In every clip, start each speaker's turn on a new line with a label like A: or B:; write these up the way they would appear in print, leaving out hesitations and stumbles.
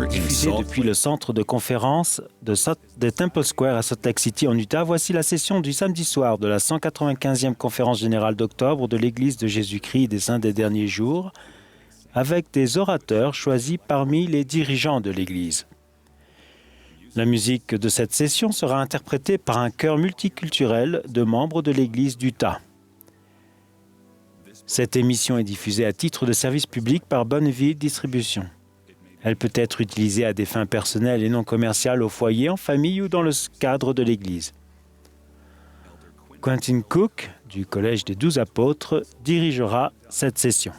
A: Diffusé depuis le centre de conférence de Temple Square à Salt Lake City en Utah, voici la session du samedi soir de la 195e conférence générale d'octobre de l'Église de Jésus-Christ des Saints des Derniers Jours, avec des orateurs choisis parmi les dirigeants de l'Église. La musique de cette session sera interprétée par un chœur multiculturel de membres de l'Église d'Utah. Cette émission est diffusée à titre de service public par Bonneville Distribution. Elle peut être utilisée à des fins personnelles et non commerciales au foyer, en famille ou dans le cadre de l'Église. Quentin Cook, du Collège des 12 Apôtres, dirigera cette session.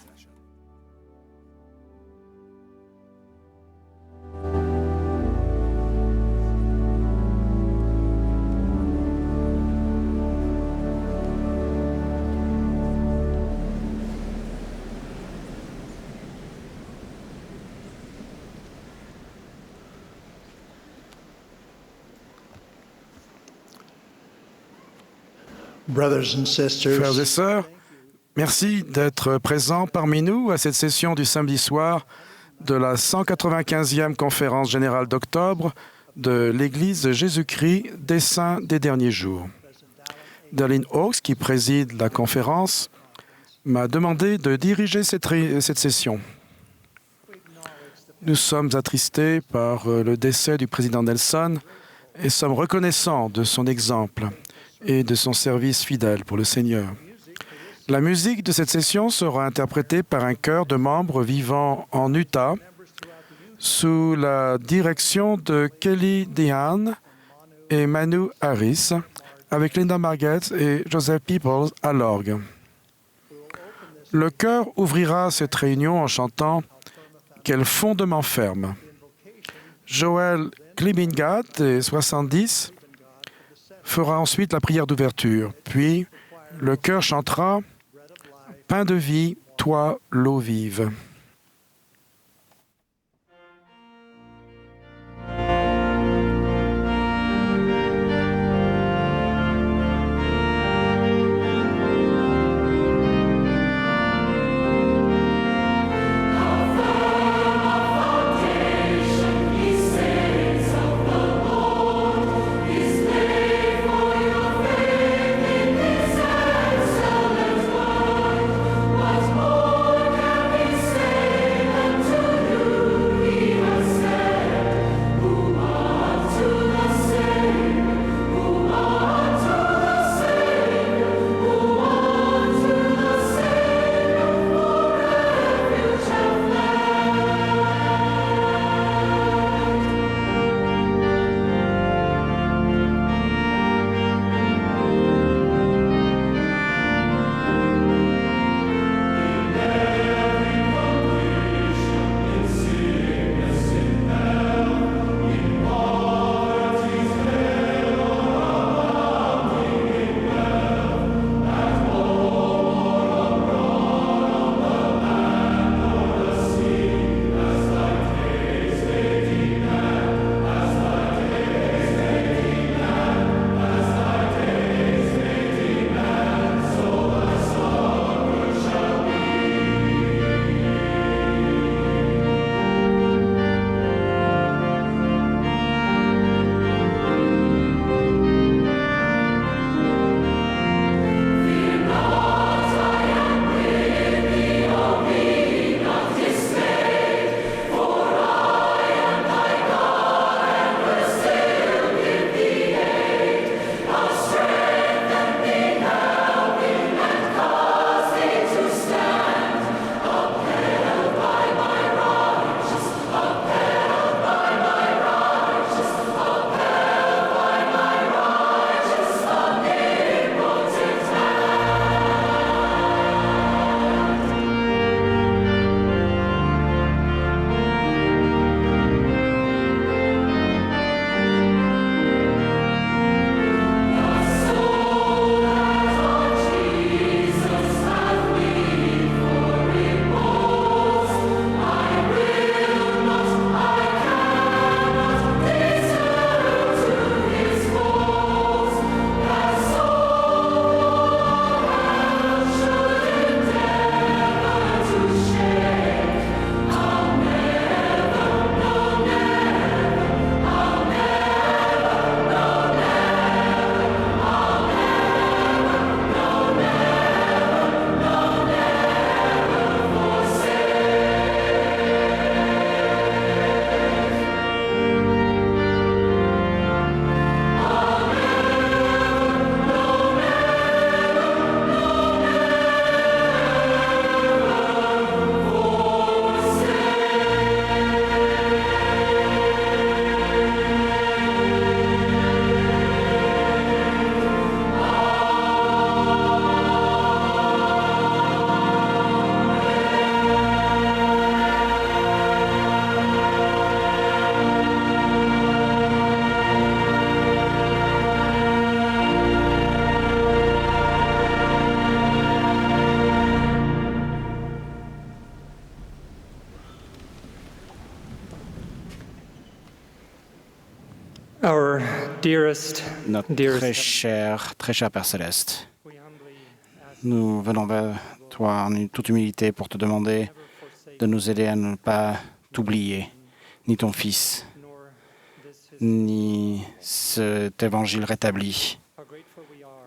B: Frères et sœurs, merci d'être présents parmi nous à cette session du samedi soir de la 195e conférence générale d'octobre de l'Église de Jésus-Christ des Saints des derniers jours. Darlene Hawkes, qui préside la conférence, m'a demandé de diriger cette session. Nous sommes attristés par le décès du président Nelson et sommes reconnaissants de son exemple et de son service fidèle pour le Seigneur. La musique de cette session sera interprétée par un chœur de membres vivant en Utah sous la direction de Kelly Dehan et Manu Harris, avec Linda Margetts et Joseph Peoples à l'orgue. Le chœur ouvrira cette réunion en chantant « Quel fondement ferme ». Joël Klimingat, des 70, fera ensuite la prière d'ouverture. Puis, le chœur chantera « Pain de vie, toi, l'eau vive ».
C: Our dearest,
A: Notre très cher Père Céleste,
C: Nous venons vers toi en toute humilité pour te demander de nous aider à ne pas t'oublier, ni ton Fils, ni cet évangile rétabli.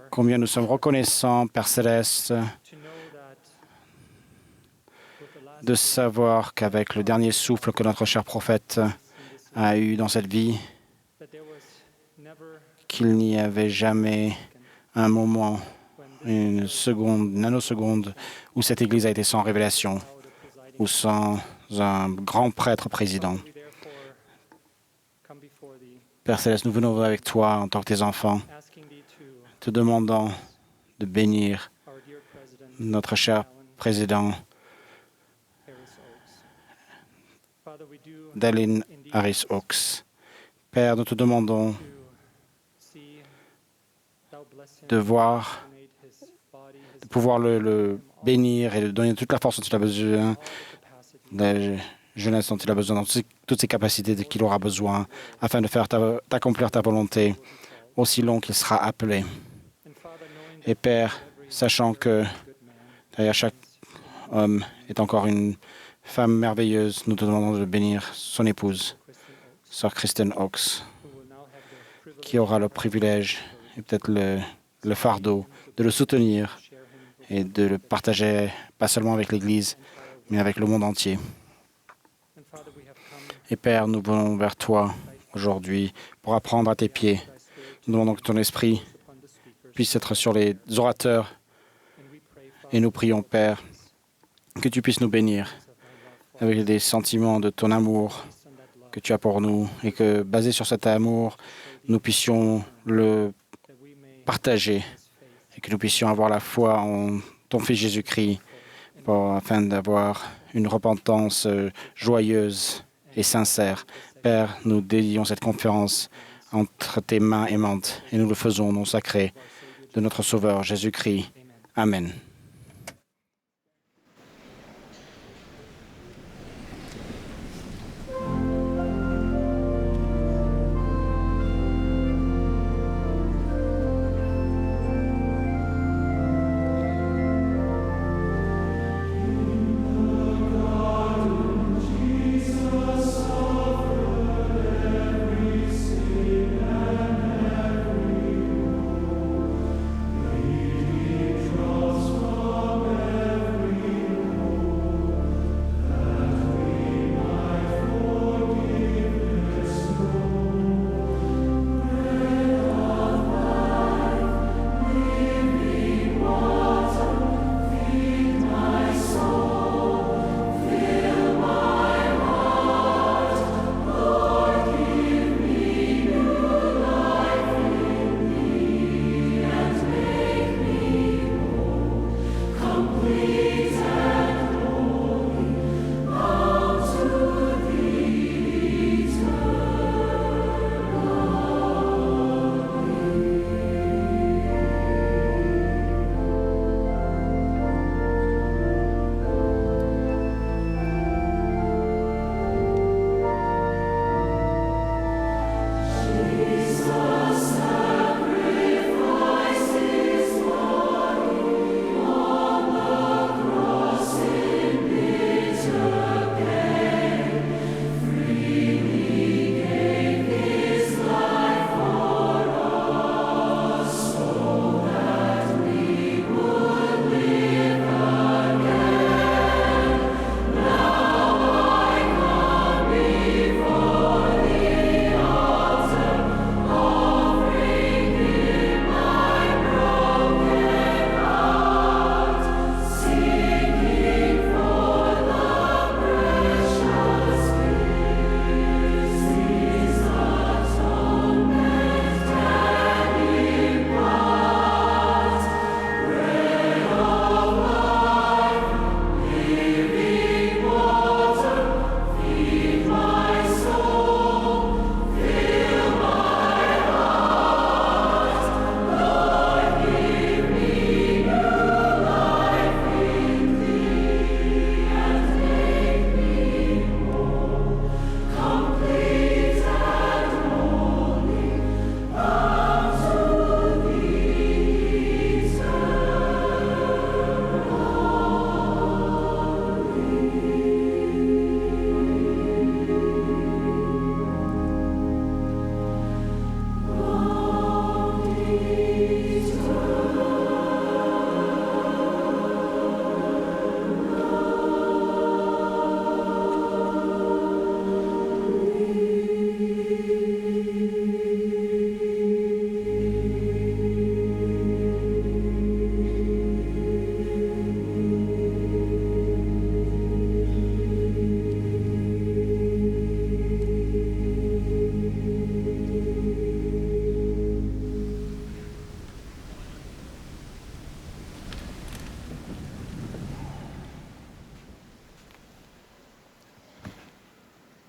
C: Combien nous sommes reconnaissants, Père Céleste, de savoir qu'avec le dernier souffle que notre cher prophète a eu dans cette vie, qu'il n'y avait jamais un moment, une seconde, une nanoseconde où cette Église a été sans révélation ou sans un grand prêtre président. Père Céleste, nous venons avec toi en tant que tes enfants, te demandant de bénir notre cher président Dallin Harris Oaks. Père, nous te demandons de voir, de pouvoir le bénir et de donner toute la force dont il a besoin, la jeunesse dont il a besoin, dans toutes ses capacités qu'il aura besoin, afin de faire d'accomplir ta volonté aussi long qu'il sera appelé. Et Père, sachant que derrière chaque homme est encore une femme merveilleuse, nous te demandons de bénir son épouse, Sœur Kristen Oaks, qui aura le privilège et peut-être le fardeau de le soutenir et de le partager, pas seulement avec l'Église, mais avec le monde entier. Et Père, nous venons vers toi aujourd'hui pour apprendre à tes pieds. Nous demandons que ton esprit puisse être sur les orateurs. Et nous prions, Père, que tu puisses nous bénir avec des sentiments de ton amour que tu as pour nous et que, basé sur cet amour, nous puissions le partager et que nous puissions avoir la foi en ton Fils Jésus-Christ afin d'avoir une repentance joyeuse et sincère. Père, nous dédions cette conférence entre tes mains aimantes et nous le faisons au nom sacré de notre Sauveur Jésus-Christ. Amen.
D: Trust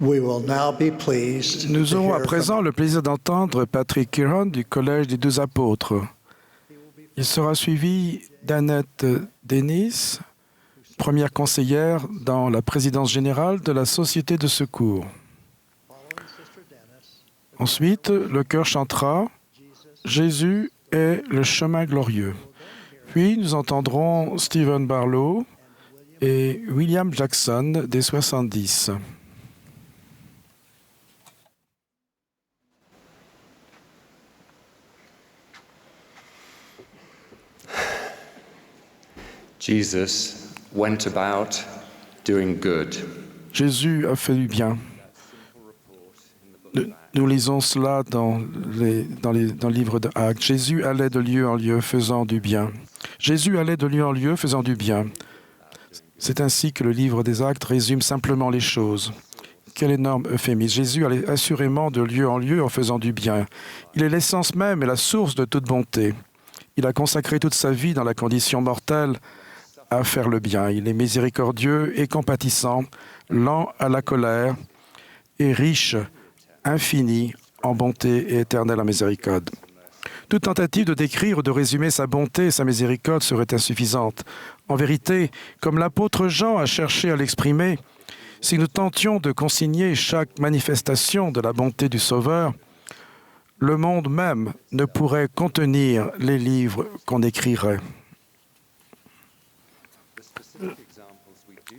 B: Nous aurons à présent le plaisir d'entendre Patrick Kiran du Collège des 12 Apôtres. Il sera suivi d'Annette Denis, première conseillère dans la présidence générale de la Société de secours. Ensuite, le chœur chantera « Jésus est le chemin glorieux ». Puis, nous entendrons Stephen Barlow et William Jackson des 70.
D: Jesus went about doing good.
B: Jésus a fait du bien. Nous lisons cela dans le livre de Actes. Jésus allait de lieu en lieu faisant du bien. Jésus allait de lieu en lieu faisant du bien. C'est ainsi que le livre des Actes résume simplement les choses. Quel énorme euphémisme. Jésus allait assurément de lieu en lieu en faisant du bien. Il est l'essence même et la source de toute bonté. Il a consacré toute sa vie dans la condition mortelle à faire le bien. Il est miséricordieux et compatissant, lent à la colère et riche, infini en bonté et éternel en miséricorde. Toute tentative de décrire ou de résumer sa bonté et sa miséricorde serait insuffisante. En vérité, comme l'apôtre Jean a cherché à l'exprimer, si nous tentions de consigner chaque manifestation de la bonté du Sauveur, le monde même ne pourrait contenir les livres qu'on écrirait.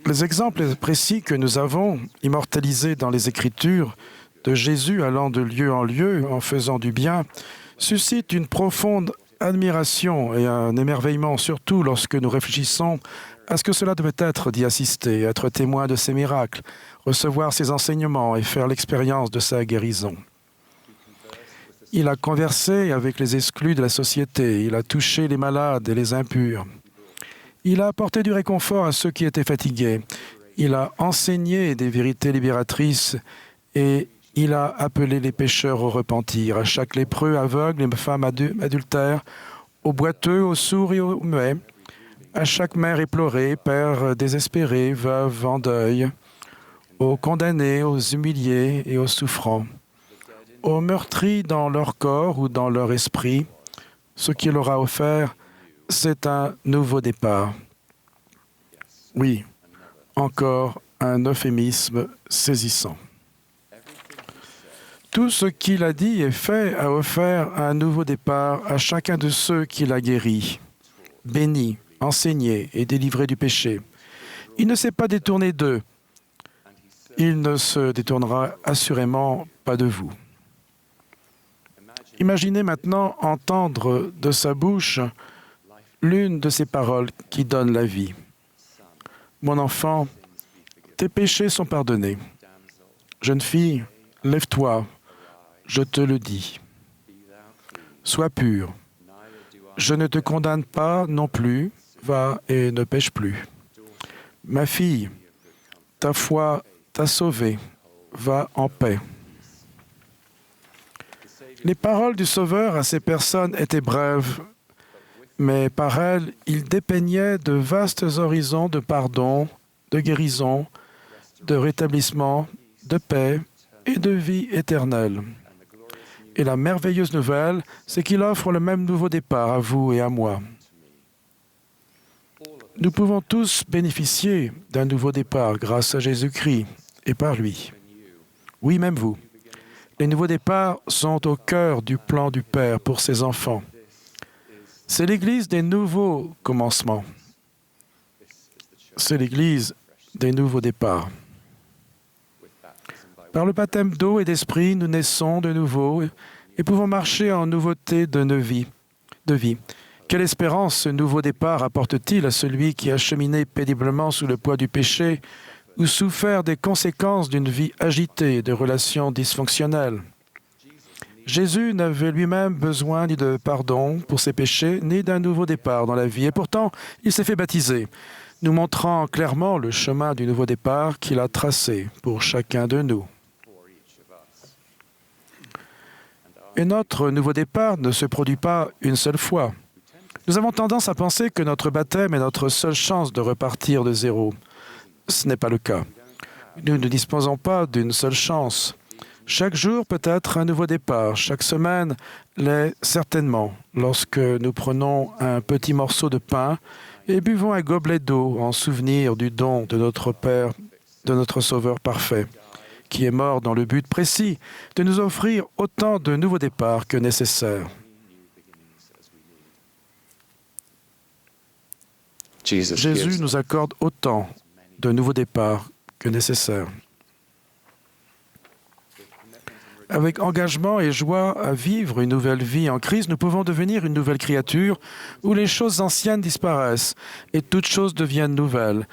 B: Les exemples précis que nous avons immortalisés dans les Écritures de Jésus allant de lieu en lieu en faisant du bien suscitent une profonde admiration et un émerveillement, surtout lorsque nous réfléchissons à ce que cela devait être d'y assister, être témoin de ses miracles, recevoir ses enseignements et faire l'expérience de sa guérison. Il a conversé avec les exclus de la société, il a touché les malades et les impurs. Il a apporté du réconfort à ceux qui étaient fatigués. Il a enseigné des vérités libératrices et il a appelé les pécheurs au repentir, à chaque lépreux, aveugle et femme adultère, aux boiteux, aux sourds et aux muets, à chaque mère éplorée, père désespéré, veuve en deuil, aux condamnés, aux humiliés et aux souffrants, aux meurtris dans leur corps ou dans leur esprit. Ce qu'il leur a offert, c'est un nouveau départ. Oui, encore un euphémisme saisissant. Tout ce qu'il a dit et fait a offert un nouveau départ à chacun de ceux qu'il a guéris, bénis, enseignés et délivrés du péché. Il ne s'est pas détourné d'eux. Il ne se détournera assurément pas de vous. Imaginez maintenant entendre de sa bouche l'une de ces paroles qui donnent la vie. Mon enfant, tes péchés sont pardonnés. Jeune fille, lève-toi, je te le dis. Sois pure. Je ne te condamne pas non plus, va et ne pêche plus. Ma fille, ta foi t'a sauvée, va en paix. Les paroles du Sauveur à ces personnes étaient brèves, mais par elles, il dépeignait de vastes horizons de pardon, de guérison, de rétablissement, de paix et de vie éternelle. Et la merveilleuse nouvelle, c'est qu'il offre le même nouveau départ à vous et à moi. Nous pouvons tous bénéficier d'un nouveau départ grâce à Jésus-Christ et par lui. Oui, même vous. Les nouveaux départs sont au cœur du plan du Père pour ses enfants. C'est l'Église des nouveaux commencements. C'est l'Église des nouveaux départs. Par le baptême d'eau et d'esprit, nous naissons de nouveau et pouvons marcher en nouveauté de vie. Quelle espérance ce nouveau départ apporte-t-il à celui qui a cheminé péniblement sous le poids du péché ou souffert des conséquences d'une vie agitée et de relations dysfonctionnelles? Jésus n'avait lui-même besoin ni de pardon pour ses péchés, ni d'un nouveau départ dans la vie. Et pourtant, il s'est fait baptiser, nous montrant clairement le chemin du nouveau départ qu'il a tracé pour chacun de nous. Et notre nouveau départ ne se produit pas une seule fois. Nous avons tendance à penser que notre baptême est notre seule chance de repartir de zéro. Ce n'est pas le cas. Nous ne disposons pas d'une seule chance. Chaque jour peut être un nouveau départ. Chaque semaine l'est certainement lorsque nous prenons un petit morceau de pain et buvons un gobelet d'eau en souvenir du don de notre Père, de notre Sauveur parfait, qui est mort dans le but précis de nous offrir autant de nouveaux départs que nécessaire. Jésus nous accorde autant de nouveaux départs que nécessaire. Avec engagement et joie à vivre une nouvelle vie en Christ, nous pouvons devenir une nouvelle créature où les choses anciennes disparaissent et toutes choses deviennent nouvelles.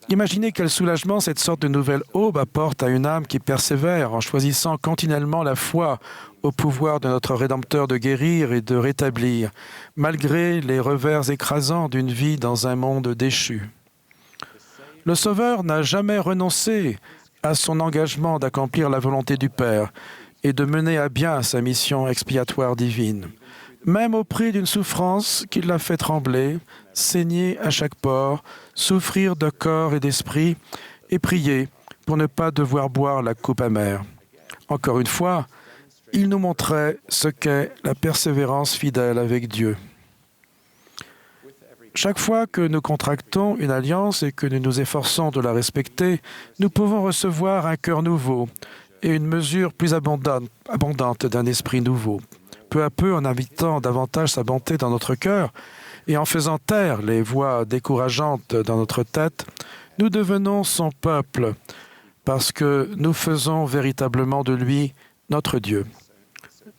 B: Imaginez quel soulagement cette sorte de nouvelle aube apporte à une âme qui persévère en choisissant continuellement la foi au pouvoir de notre Rédempteur de guérir et de rétablir, malgré les revers écrasants d'une vie dans un monde déchu. Le Sauveur n'a jamais renoncé à son engagement d'accomplir la volonté du Père et de mener à bien sa mission expiatoire divine, même au prix d'une souffrance qui l'a fait trembler, saigner à chaque pore, souffrir de corps et d'esprit, et prier pour ne pas devoir boire la coupe amère. Encore une fois, il nous montrait ce qu'est la persévérance fidèle avec Dieu. Chaque fois que nous contractons une alliance et que nous nous efforçons de la respecter, nous pouvons recevoir un cœur nouveau et une mesure plus abondante d'un esprit nouveau. Peu à peu, en invitant davantage sa bonté dans notre cœur et en faisant taire les voix décourageantes dans notre tête, nous devenons son peuple parce que nous faisons véritablement de lui notre Dieu.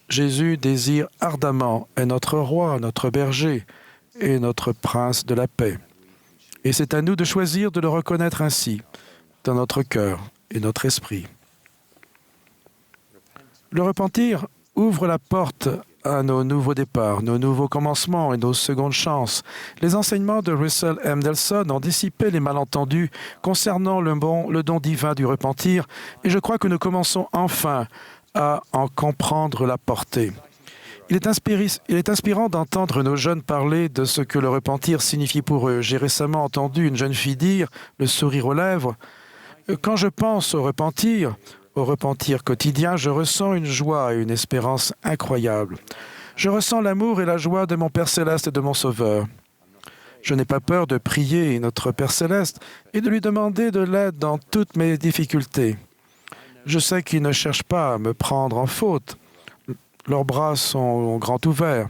B: Jésus désire ardemment être notre roi, notre berger, et notre prince de la paix. Et c'est à nous de choisir de le reconnaître ainsi, dans notre cœur et notre esprit. Le repentir ouvre la porte à nos nouveaux départs, nos nouveaux commencements et nos secondes chances. Les enseignements de Russell M. Nelson ont dissipé les malentendus concernant le don divin du repentir, et je crois que nous commençons enfin à en comprendre la portée. Il est inspirant d'entendre nos jeunes parler de ce que le repentir signifie pour eux. J'ai récemment entendu une jeune fille dire, le sourire aux lèvres, « Quand je pense au repentir quotidien, je ressens une joie et une espérance incroyables. Je ressens l'amour et la joie de mon Père Céleste et de mon Sauveur. Je n'ai pas peur de prier notre Père Céleste et de lui demander de l'aide dans toutes mes difficultés. Je sais qu'il ne cherche pas à me prendre en faute. Leurs bras sont grands ouverts.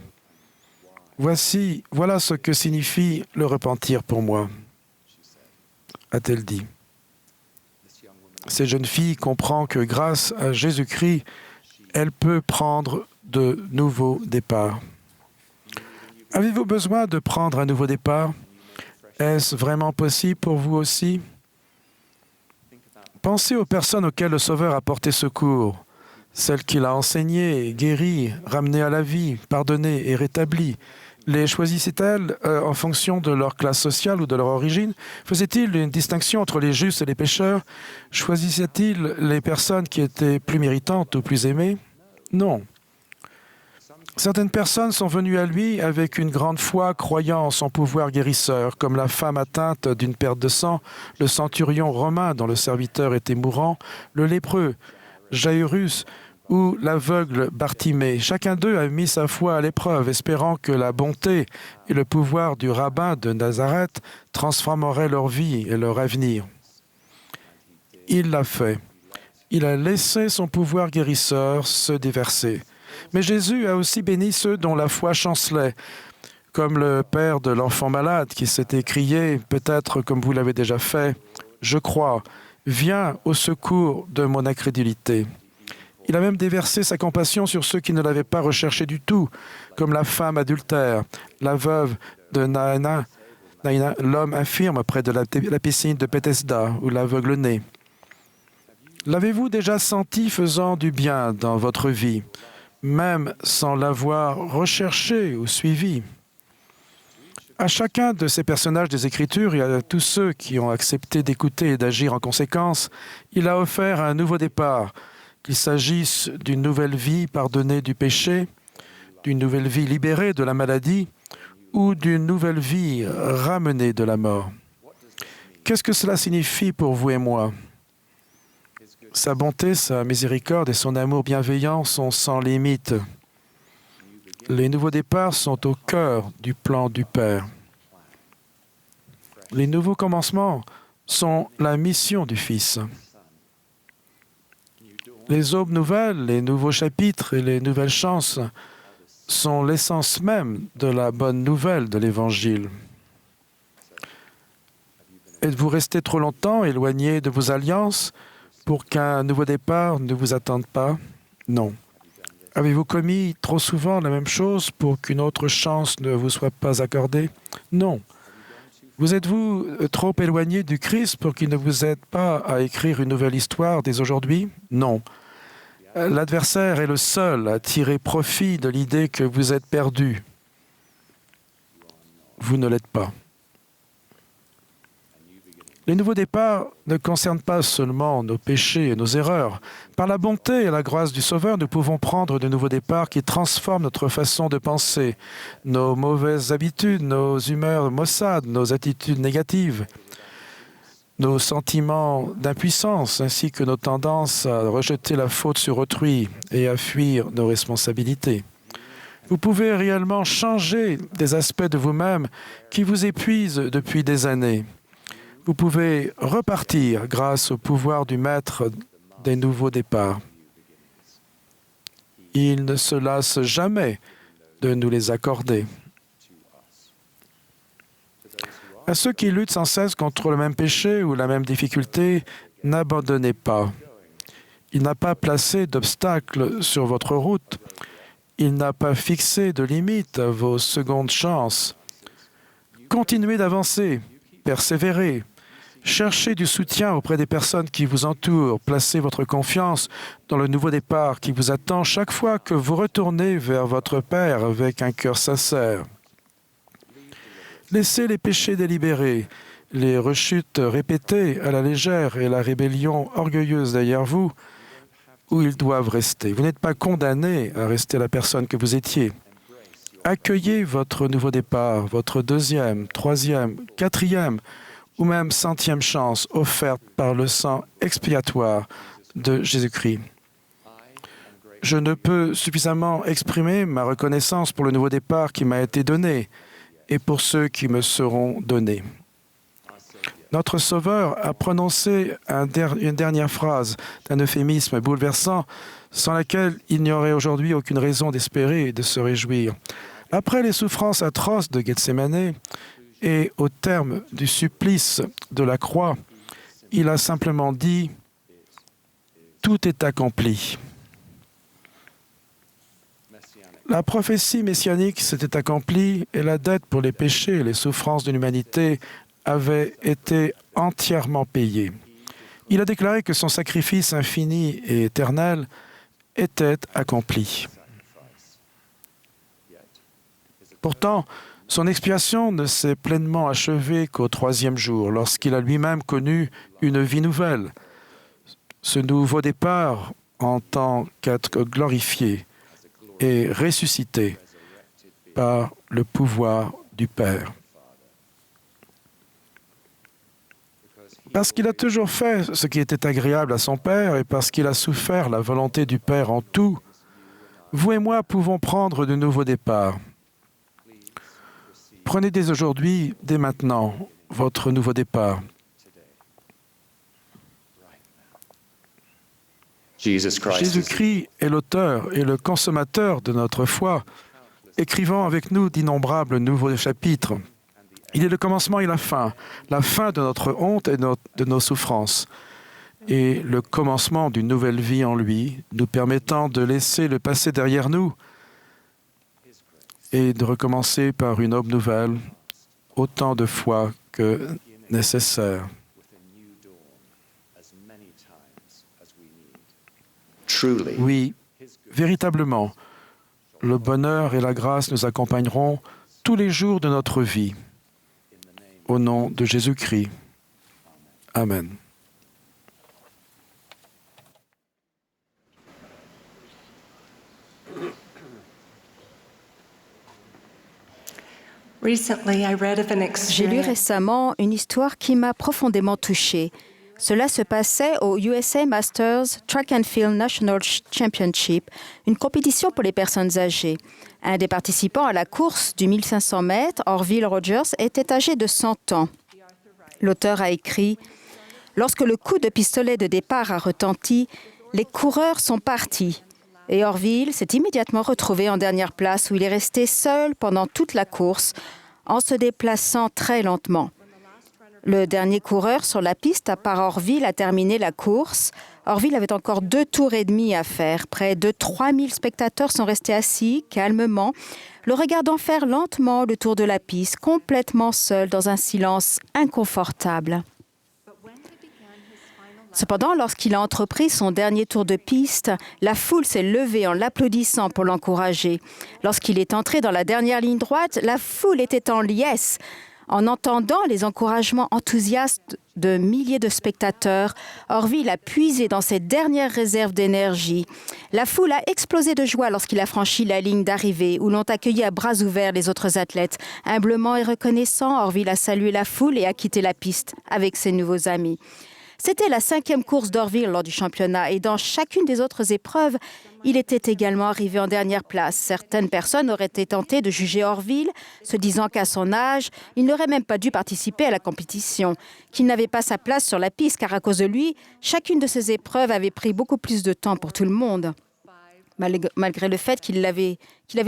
B: Voilà ce que signifie le repentir pour moi, a-t-elle dit. Cette jeune fille comprend que grâce à Jésus-Christ, elle peut prendre de nouveaux départs. Avez-vous besoin de prendre un nouveau départ? Est-ce vraiment possible pour vous aussi? Pensez aux personnes auxquelles le Sauveur a porté secours. Celles qu'il a enseignées, guéries, ramenées à la vie, pardonnées et rétablies. Les choisissait-elle en fonction de leur classe sociale ou de leur origine? Faisait-il une distinction entre les justes et les pécheurs? Choisissait-il les personnes qui étaient plus méritantes ou plus aimées? Non. Certaines personnes sont venues à lui avec une grande foi, croyant en son pouvoir guérisseur, comme la femme atteinte d'une perte de sang, le centurion romain dont le serviteur était mourant, le lépreux, Jairus, ou l'aveugle Bartimée. Chacun d'eux a mis sa foi à l'épreuve, espérant que la bonté et le pouvoir du rabbin de Nazareth transformeraient leur vie et leur avenir. Il l'a fait. Il a laissé son pouvoir guérisseur se déverser. Mais Jésus a aussi béni ceux dont la foi chancelait, comme le père de l'enfant malade qui s'était crié, peut-être comme vous l'avez déjà fait, « Je crois, viens au secours de mon incrédulité ». Il a même déversé sa compassion sur ceux qui ne l'avaient pas recherché du tout, comme la femme adultère, la veuve de Naïna, l'homme infirme près de la piscine de Bethesda, ou l'aveugle-né. L'avez-vous déjà senti faisant du bien dans votre vie, même sans l'avoir recherché ou suivi? À chacun de ces personnages des Écritures et à tous ceux qui ont accepté d'écouter et d'agir en conséquence, il a offert un nouveau départ, qu'il s'agisse d'une nouvelle vie pardonnée du péché, d'une nouvelle vie libérée de la maladie ou d'une nouvelle vie ramenée de la mort. Qu'est-ce que cela signifie pour vous et moi? Sa bonté, sa miséricorde et son amour bienveillant sont sans limite. Les nouveaux départs sont au cœur du plan du Père. Les nouveaux commencements sont la mission du Fils. Les aubes nouvelles, les nouveaux chapitres et les nouvelles chances sont l'essence même de la bonne nouvelle de l'Évangile. Êtes-vous resté trop longtemps éloigné de vos alliances pour qu'un nouveau départ ne vous attende pas? Non. Avez-vous commis trop souvent la même chose pour qu'une autre chance ne vous soit pas accordée? Non. Vous êtes-vous trop éloigné du Christ pour qu'il ne vous aide pas à écrire une nouvelle histoire dès aujourd'hui? Non. L'adversaire est le seul à tirer profit de l'idée que vous êtes perdu. Vous ne l'êtes pas. Les nouveaux départs ne concernent pas seulement nos péchés et nos erreurs. Par la bonté et la grâce du Sauveur, nous pouvons prendre de nouveaux départs qui transforment notre façon de penser, nos mauvaises habitudes, nos humeurs maussades, nos attitudes négatives, nos sentiments d'impuissance, ainsi que nos tendances à rejeter la faute sur autrui et à fuir nos responsabilités. Vous pouvez réellement changer des aspects de vous-même qui vous épuisent depuis des années. Vous pouvez repartir grâce au pouvoir du Maître des nouveaux départs. Il ne se lasse jamais de nous les accorder. À ceux qui luttent sans cesse contre le même péché ou la même difficulté, n'abandonnez pas. Il n'a pas placé d'obstacles sur votre route. Il n'a pas fixé de limite à vos secondes chances. Continuez d'avancer, persévérez. Cherchez du soutien auprès des personnes qui vous entourent. Placez votre confiance dans le nouveau départ qui vous attend chaque fois que vous retournez vers votre Père avec un cœur sincère. Laissez les péchés délibérés, les rechutes répétées à la légère et la rébellion orgueilleuse derrière vous, où ils doivent rester. Vous n'êtes pas condamné à rester la personne que vous étiez. Accueillez votre nouveau départ, votre deuxième, troisième, quatrième, ou même centième chance offerte par le sang expiatoire de Jésus-Christ. Je ne peux suffisamment exprimer ma reconnaissance pour le nouveau départ qui m'a été donné et pour ceux qui me seront donnés. Notre Sauveur a prononcé une dernière phrase d'un euphémisme bouleversant sans laquelle il n'y aurait aujourd'hui aucune raison d'espérer et de se réjouir. Après les souffrances atroces de Gethsémane, et au terme du supplice de la croix, il a simplement dit « Tout est accompli ». La prophétie messianique s'était accomplie et la dette pour les péchés et les souffrances de l'humanité avait été entièrement payée. Il a déclaré que son sacrifice infini et éternel était accompli. Pourtant, son expiation ne s'est pleinement achevée qu'au troisième jour, lorsqu'il a lui-même connu une vie nouvelle. Ce nouveau départ, en tant qu'être glorifié et ressuscité par le pouvoir du Père. Parce qu'il a toujours fait ce qui était agréable à son Père et parce qu'il a souffert la volonté du Père en tout, vous et moi pouvons prendre de nouveaux départs. Prenez dès aujourd'hui, dès maintenant, votre nouveau départ. Jésus-Christ est l'auteur et le consommateur de notre foi, écrivant avec nous d'innombrables nouveaux chapitres. Il est le commencement et la fin de notre honte et de nos souffrances, et le commencement d'une nouvelle vie en lui, nous permettant de laisser le passé derrière nous et de recommencer par une aube nouvelle, autant de fois que nécessaire. Oui, véritablement, le bonheur et la grâce nous accompagneront tous les jours de notre vie. Au nom de Jésus-Christ. Amen.
E: J'ai lu récemment une histoire qui m'a profondément touchée. Cela se passait au USA Masters Track and Field National Championship, une compétition pour les personnes âgées. Un des participants à la course du 1500 mètres, Orville Rogers, était âgé de 100 ans. L'auteur a écrit « Lorsque le coup de pistolet de départ a retenti, les coureurs sont partis. Et Orville s'est immédiatement retrouvé en dernière place où il est resté seul pendant toute la course en se déplaçant très lentement. Le dernier coureur sur la piste, à part Orville, a terminé la course. Orville avait encore 2 tours et demi à faire. Près de 3000 spectateurs sont restés assis, calmement, le regardant faire lentement le tour de la piste, complètement seul, dans un silence inconfortable. Cependant, lorsqu'il a entrepris son dernier tour de piste, la foule s'est levée en l'applaudissant pour l'encourager. Lorsqu'il est entré dans la dernière ligne droite, la foule était en liesse. En entendant les encouragements enthousiastes de milliers de spectateurs, Orville a puisé dans ses dernières réserves d'énergie. La foule a explosé de joie lorsqu'il a franchi la ligne d'arrivée, où l'ont accueilli à bras ouverts les autres athlètes. Humblement et reconnaissant, Orville a salué la foule et a quitté la piste avec ses nouveaux amis. C'était la 5e course d'Orville lors du championnat et dans chacune des autres épreuves, il était également arrivé en dernière place. Certaines personnes auraient été tentées de juger Orville, se disant qu'à son âge, il n'aurait même pas dû participer à la compétition, qu'il n'avait pas sa place sur la piste car à cause de lui, chacune de ces épreuves avait pris beaucoup plus de temps pour tout le monde. Malgré le fait qu'il avait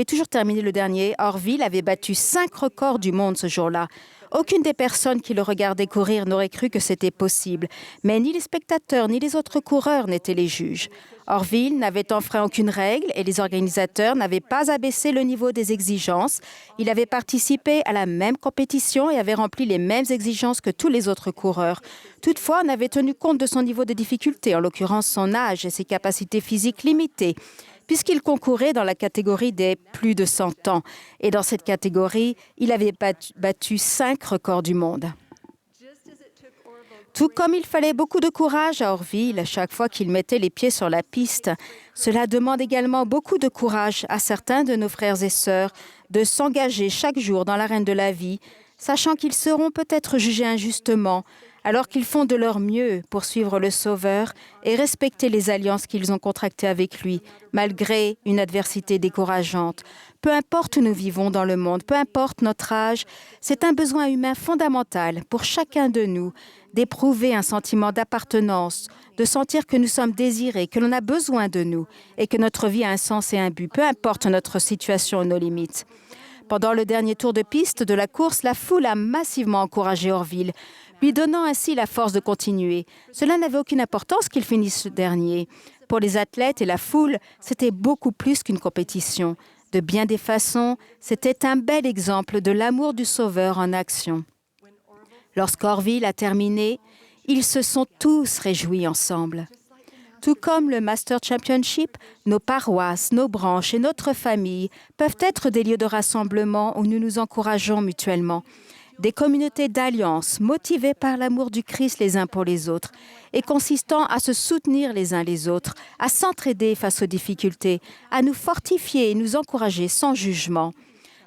E: toujours terminé le dernier, Orville avait battu 5 records du monde ce jour-là. Aucune des personnes qui le regardaient courir n'aurait cru que c'était possible. Mais ni les spectateurs ni les autres coureurs n'étaient les juges. Orville n'avait enfreint aucune règle et les organisateurs n'avaient pas abaissé le niveau des exigences. Il avait participé à la même compétition et avait rempli les mêmes exigences que tous les autres coureurs. Toutefois, on avait tenu compte de son niveau de difficulté, en l'occurrence son âge et ses capacités physiques limitées, puisqu'il concourait dans la catégorie des plus de 100 ans. Et dans cette catégorie, il avait battu 5 records du monde. Tout comme il fallait beaucoup de courage à Orville à chaque fois qu'il mettait les pieds sur la piste, cela demande également beaucoup de courage à certains de nos frères et sœurs de s'engager chaque jour dans l'arène de la vie, sachant qu'ils seront peut-être jugés injustement, alors qu'ils font de leur mieux pour suivre le Sauveur et respecter les alliances qu'ils ont contractées avec lui, malgré une adversité décourageante. Peu importe où nous vivons dans le monde, peu importe notre âge, c'est un besoin humain fondamental pour chacun de nous d'éprouver un sentiment d'appartenance, de sentir que nous sommes désirés, que l'on a besoin de nous et que notre vie a un sens et un but, peu importe notre situation ou nos limites. Pendant le dernier tour de piste de la course, la foule a massivement encouragé Orville, lui donnant ainsi la force de continuer. Cela n'avait aucune importance qu'il finisse ce dernier. Pour les athlètes et la foule, c'était beaucoup plus qu'une compétition. De bien des façons, c'était un bel exemple de l'amour du Sauveur en action. Lorsqu'Orville a terminé, ils se sont tous réjouis ensemble. Tout comme le Master Championship, nos paroisses, nos branches et notre famille peuvent être des lieux de rassemblement où nous nous encourageons mutuellement. Des communautés d'alliance motivées par l'amour du Christ les uns pour les autres et consistant à se soutenir les uns les autres, à s'entraider face aux difficultés, à nous fortifier et nous encourager sans jugement.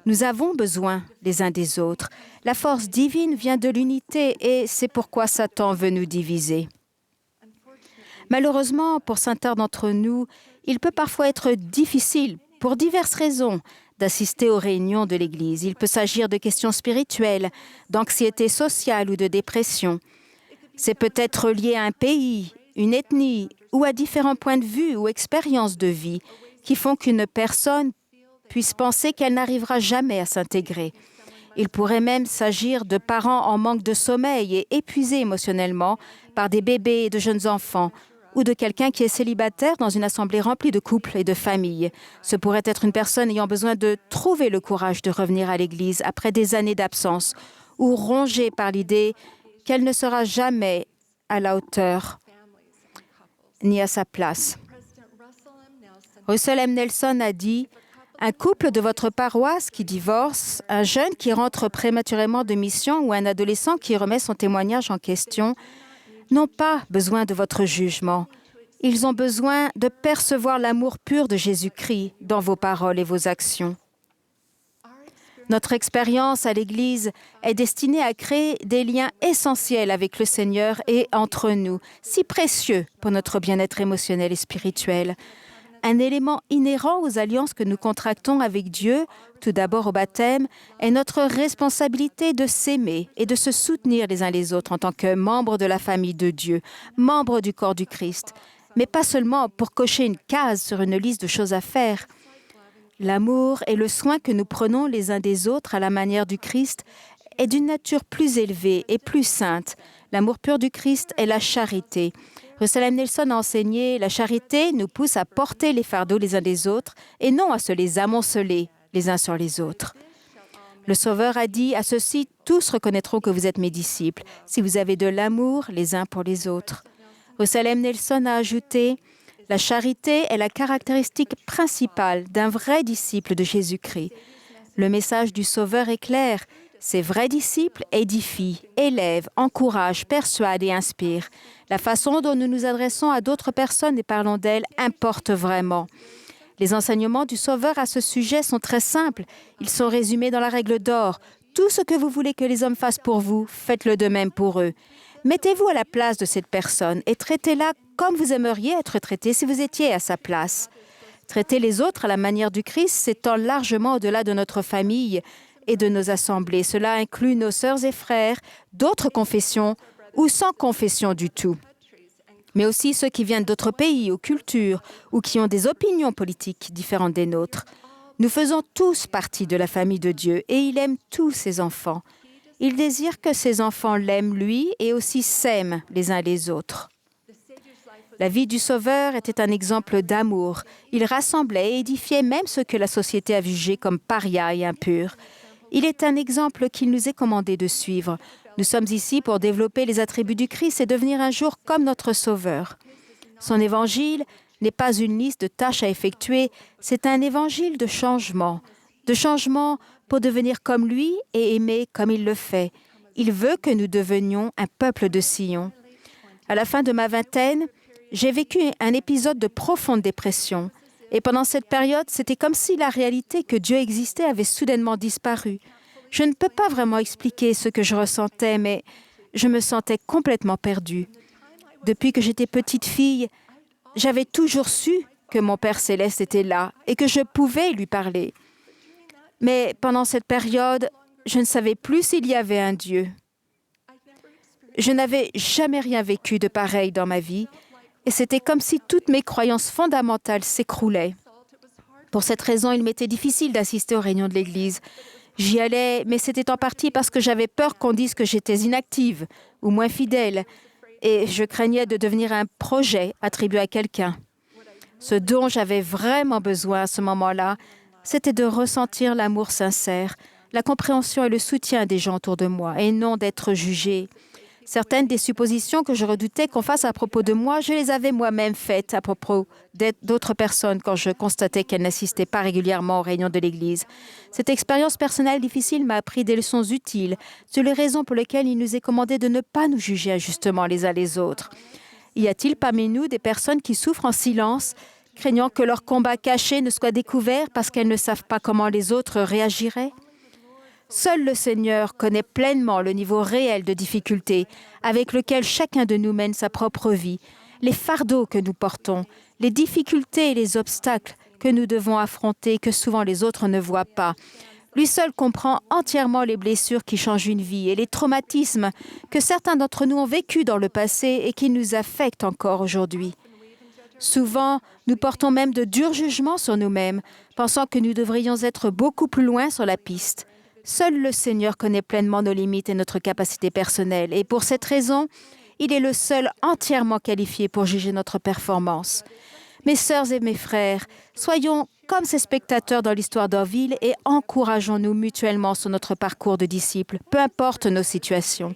E: Nous avons besoin les uns des autres. La force divine vient de l'unité et c'est pourquoi Satan veut nous diviser. Malheureusement, pour certains d'entre nous, il peut parfois être difficile, pour diverses raisons, d'assister aux réunions de l'Église. Il peut s'agir de questions spirituelles, d'anxiété sociale ou de dépression. C'est peut-être lié à un pays, une ethnie ou à différents points de vue ou expériences de vie qui font qu'une personne puisse penser qu'elle n'arrivera jamais à s'intégrer. Il pourrait même s'agir de parents en manque de sommeil et épuisés émotionnellement par des bébés et de jeunes enfants, ou de quelqu'un qui est célibataire dans une assemblée remplie de couples et de familles. Ce pourrait être une personne ayant besoin de trouver le courage de revenir à l'Église après des années d'absence, ou rongée par l'idée qu'elle ne sera jamais à la hauteur ni à sa place. Russell M. Nelson a dit « Un couple de votre paroisse qui divorce, un jeune qui rentre prématurément de mission ou un adolescent qui remet son témoignage en question n'ont pas besoin de votre jugement. Ils ont besoin de percevoir l'amour pur de Jésus-Christ dans vos paroles et vos actions. Notre expérience à l'Église est destinée à créer des liens essentiels avec le Seigneur et entre nous, si précieux pour notre bien-être émotionnel et spirituel. Un élément inhérent aux alliances que nous contractons avec Dieu, tout d'abord au baptême, est notre responsabilité de s'aimer et de se soutenir les uns les autres en tant que membres de la famille de Dieu, membres du corps du Christ, mais pas seulement pour cocher une case sur une liste de choses à faire. L'amour et le soin que nous prenons les uns des autres à la manière du Christ est d'une nature plus élevée et plus sainte. L'amour pur du Christ est la charité. Russell M. Nelson a enseigné « La charité nous pousse à porter les fardeaux les uns des autres et non à se les amonceler les uns sur les autres. » Le Sauveur a dit « À ceux-ci, tous reconnaîtront que vous êtes mes disciples, si vous avez de l'amour les uns pour les autres. » Russell M. Nelson a ajouté « La charité est la caractéristique principale d'un vrai disciple de Jésus-Christ. » Le message du Sauveur est clair. Ces vrais disciples édifient, élèvent, encouragent, persuadent et inspirent. La façon dont nous nous adressons à d'autres personnes et parlons d'elles importe vraiment. Les enseignements du Sauveur à ce sujet sont très simples. Ils sont résumés dans la règle d'or. Tout ce que vous voulez que les hommes fassent pour vous, faites-le de même pour eux. Mettez-vous à la place de cette personne et traitez-la comme vous aimeriez être traité si vous étiez à sa place. Traiter les autres à la manière du Christ s'étend largement au-delà de notre famille et de nos assemblées. Cela inclut nos sœurs et frères, d'autres confessions ou sans confession du tout, mais aussi ceux qui viennent d'autres pays ou cultures ou qui ont des opinions politiques différentes des nôtres. Nous faisons tous partie de la famille de Dieu et il aime tous ses enfants. Il désire que ses enfants l'aiment lui et aussi s'aiment les uns les autres. La vie du Sauveur était un exemple d'amour. Il rassemblait et édifiait même ceux que la société a jugés comme parias et impurs. Il est un exemple qu'il nous est commandé de suivre. Nous sommes ici pour développer les attributs du Christ et devenir un jour comme notre Sauveur. Son évangile n'est pas une liste de tâches à effectuer, c'est un évangile de changement pour devenir comme lui et aimer comme il le fait. Il veut que nous devenions un peuple de Sion. À la fin de ma vingtaine, j'ai vécu un épisode de profonde dépression. Et pendant cette période, c'était comme si la réalité que Dieu existait avait soudainement disparu. Je ne peux pas vraiment expliquer ce que je ressentais, mais je me sentais complètement perdue. Depuis que j'étais petite fille, j'avais toujours su que mon Père céleste était là et que je pouvais lui parler. Mais pendant cette période, je ne savais plus s'il y avait un Dieu. Je n'avais jamais rien vécu de pareil dans ma vie et c'était comme si toutes mes croyances fondamentales s'écroulaient. Pour cette raison, il m'était difficile d'assister aux réunions de l'Église. J'y allais, mais c'était en partie parce que j'avais peur qu'on dise que j'étais inactive ou moins fidèle et je craignais de devenir un projet attribué à quelqu'un. Ce dont j'avais vraiment besoin à ce moment-là, c'était de ressentir l'amour sincère, la compréhension et le soutien des gens autour de moi et non d'être jugée. Certaines des suppositions que je redoutais qu'on fasse à propos de moi, je les avais moi-même faites à propos d'autres personnes quand je constatais qu'elles n'assistaient pas régulièrement aux réunions de l'Église. Cette expérience personnelle difficile m'a appris des leçons utiles sur les raisons pour lesquelles il nous est commandé de ne pas nous juger injustement les uns les autres. Y a-t-il parmi nous des personnes qui souffrent en silence, craignant que leur combat caché ne soit découvert parce qu'elles ne savent pas comment les autres réagiraient? Seul le Seigneur connaît pleinement le niveau réel de difficulté avec lequel chacun de nous mène sa propre vie, les fardeaux que nous portons, les difficultés et les obstacles que nous devons affronter que souvent les autres ne voient pas. Lui seul comprend entièrement les blessures qui changent une vie et les traumatismes que certains d'entre nous ont vécus dans le passé et qui nous affectent encore aujourd'hui. Souvent, nous portons même de durs jugements sur nous-mêmes, pensant que nous devrions être beaucoup plus loin sur la piste. Seul le Seigneur connaît pleinement nos limites et notre capacité personnelle, et pour cette raison, il est le seul entièrement qualifié pour juger notre performance. Mes sœurs et mes frères, soyons comme ces spectateurs dans l'histoire d'Orville et encourageons-nous mutuellement sur notre parcours de disciples, peu importe nos situations.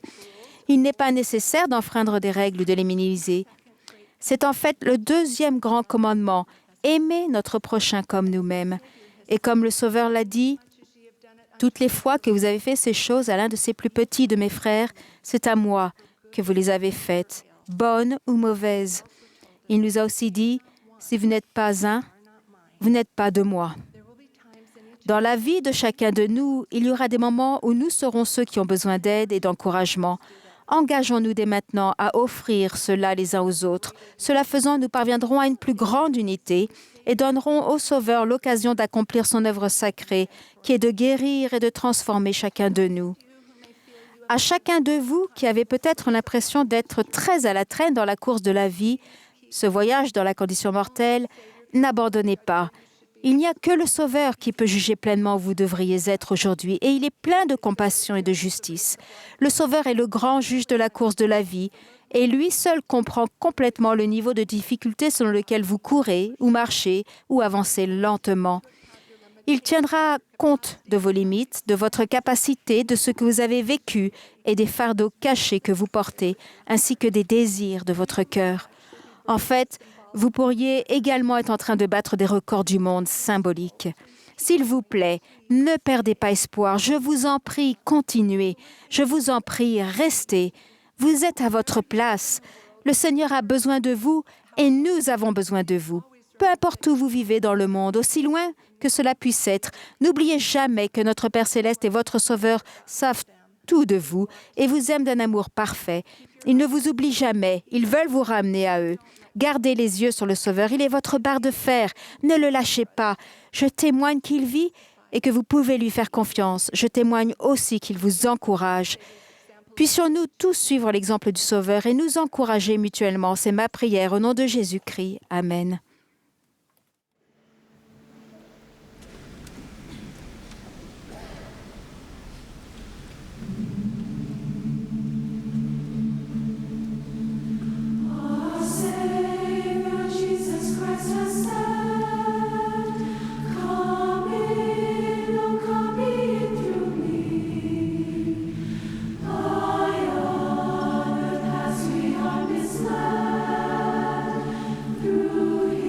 E: Il n'est pas nécessaire d'enfreindre des règles ou de les minimiser. C'est en fait le deuxième grand commandement, aimer notre prochain comme nous-mêmes. Et comme le Sauveur l'a dit, toutes les fois que vous avez fait ces choses à l'un de ces plus petits de mes frères, c'est à moi que vous les avez faites, bonnes ou mauvaises. Il nous a aussi dit, si vous n'êtes pas un, vous n'êtes pas de moi. Dans la vie de chacun de nous, il y aura des moments où nous serons ceux qui ont besoin d'aide et d'encouragement. Engageons-nous dès maintenant à offrir cela les uns aux autres. Cela faisant, nous parviendrons à une plus grande unité et donnerons au Sauveur l'occasion d'accomplir son œuvre sacrée, qui est de guérir et de transformer chacun de nous. À chacun de vous qui avez peut-être l'impression d'être très à la traîne dans la course de la vie, ce voyage dans la condition mortelle, n'abandonnez pas. Il n'y a que le Sauveur qui peut juger pleinement où vous devriez être aujourd'hui, et il est plein de compassion et de justice. Le Sauveur est le grand juge de la course de la vie, et lui seul comprend complètement le niveau de difficulté selon lequel vous courez, ou marchez, ou avancez lentement. Il tiendra compte de vos limites, de votre capacité, de ce que vous avez vécu et des fardeaux cachés que vous portez, ainsi que des désirs de votre cœur. En fait, vous pourriez également être en train de battre des records du monde symboliques. S'il vous plaît, ne perdez pas espoir. Je vous en prie, continuez. Je vous en prie, restez. Vous êtes à votre place. Le Seigneur a besoin de vous et nous avons besoin de vous. Peu importe où vous vivez dans le monde, aussi loin que cela puisse être, n'oubliez jamais que notre Père céleste et votre Sauveur savent tout de vous et vous aiment d'un amour parfait. Ils ne vous oublient jamais. Ils veulent vous ramener à eux. Gardez les yeux sur le Sauveur. Il est votre barre de fer. Ne le lâchez pas. Je témoigne qu'il vit et que vous pouvez lui faire confiance. Je témoigne aussi qu'il vous encourage. Puissions-nous tous suivre l'exemple du Sauveur et nous encourager mutuellement. C'est ma prière au nom de Jésus-Christ. Amen.
F: Through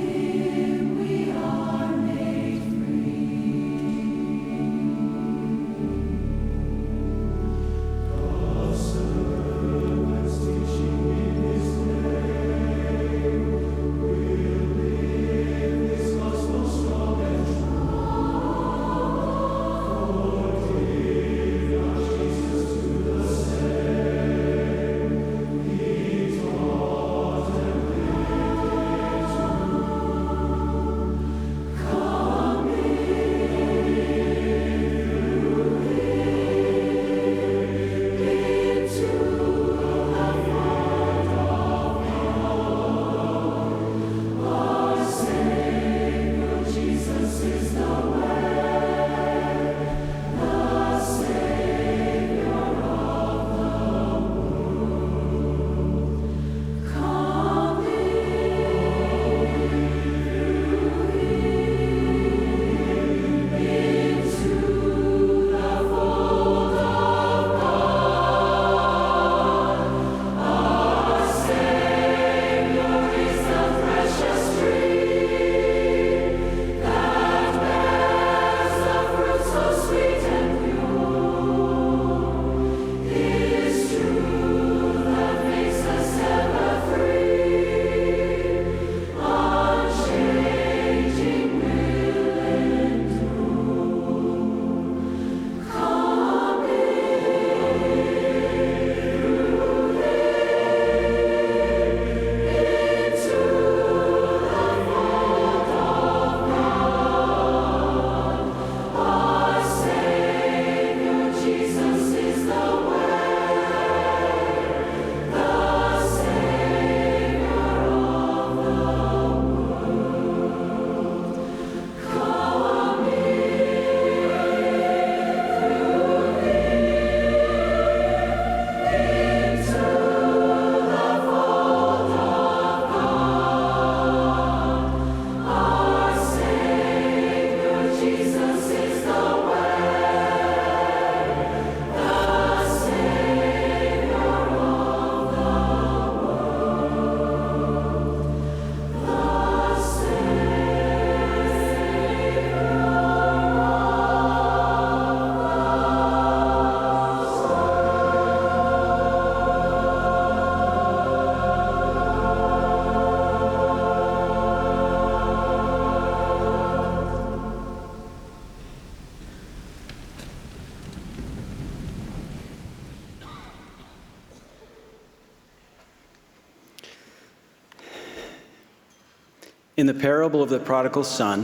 F: In the parable of the prodigal son,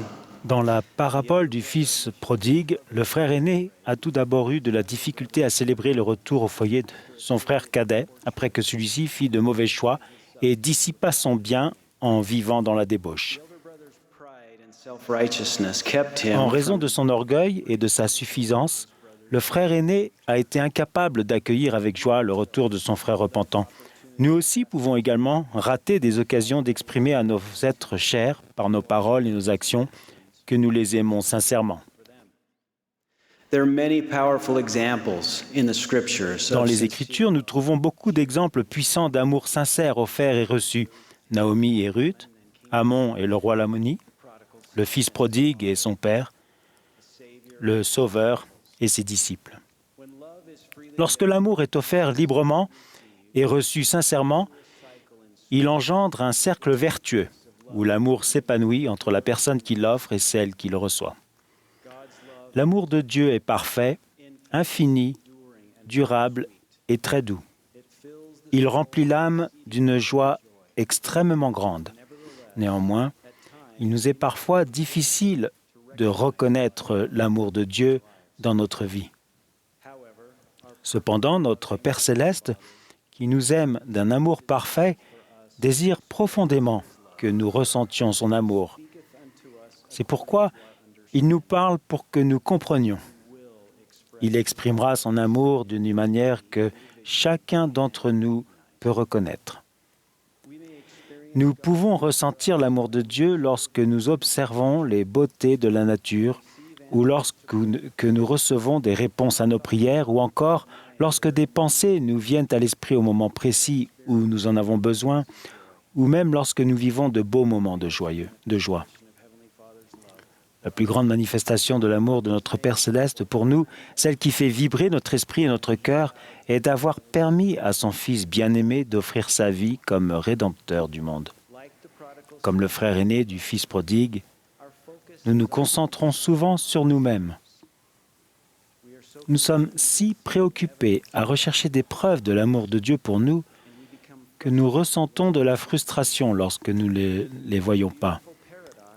A: Dans la parabole du fils prodigue, le frère aîné a tout d'abord eu de la difficulté à célébrer le retour au foyer de son frère cadet après que celui-ci fit de mauvais choix et dissipa son bien en vivant dans la débauche.
F: pride and self-righteousness kept him
A: En raison
F: from
A: de son orgueil et de sa suffisance, le frère aîné a été incapable d'accueillir avec joie le retour de son frère repentant. Nous aussi pouvons également rater des occasions d'exprimer à nos êtres chers, par nos paroles et nos actions, que nous les aimons sincèrement.
F: There are many powerful examples in the scriptures
A: Dans
F: of
A: les
F: sincere
A: Écritures, nous trouvons beaucoup d'exemples puissants d'amour sincère offert et reçu. Naomi et Ruth, Amon et le roi Lamoni, le fils prodigue et son père, le Sauveur et ses disciples. Lorsque l'amour est offert librement et reçu sincèrement, il engendre un cercle vertueux où l'amour s'épanouit entre la personne qui l'offre et celle qui le reçoit. L'amour de Dieu est parfait, infini, durable et très doux. Il remplit l'âme d'une joie extrêmement grande. Néanmoins, il nous est parfois difficile de reconnaître l'amour de Dieu dans notre vie. Cependant, notre Père céleste, qui nous aime d'un amour parfait, désire profondément que nous ressentions son amour. C'est pourquoi il nous parle pour que nous comprenions. Il exprimera son amour d'une manière que chacun d'entre nous peut reconnaître. Nous pouvons ressentir l'amour de Dieu lorsque nous observons les beautés de la nature ou lorsque nous recevons des réponses à nos prières ou encore lorsque des pensées nous viennent à l'esprit au moment précis où nous en avons besoin ou même lorsque nous vivons de beaux moments de joie. La plus grande manifestation de l'amour de notre Père céleste pour nous, celle qui fait vibrer notre esprit et notre cœur, est d'avoir permis à son Fils bien-aimé d'offrir sa vie comme rédempteur du monde. Comme le frère aîné du Fils prodigue, nous nous concentrons souvent sur nous-mêmes. Nous sommes si préoccupés à rechercher des preuves de l'amour de Dieu pour nous que nous ressentons de la frustration lorsque nous ne les voyons pas.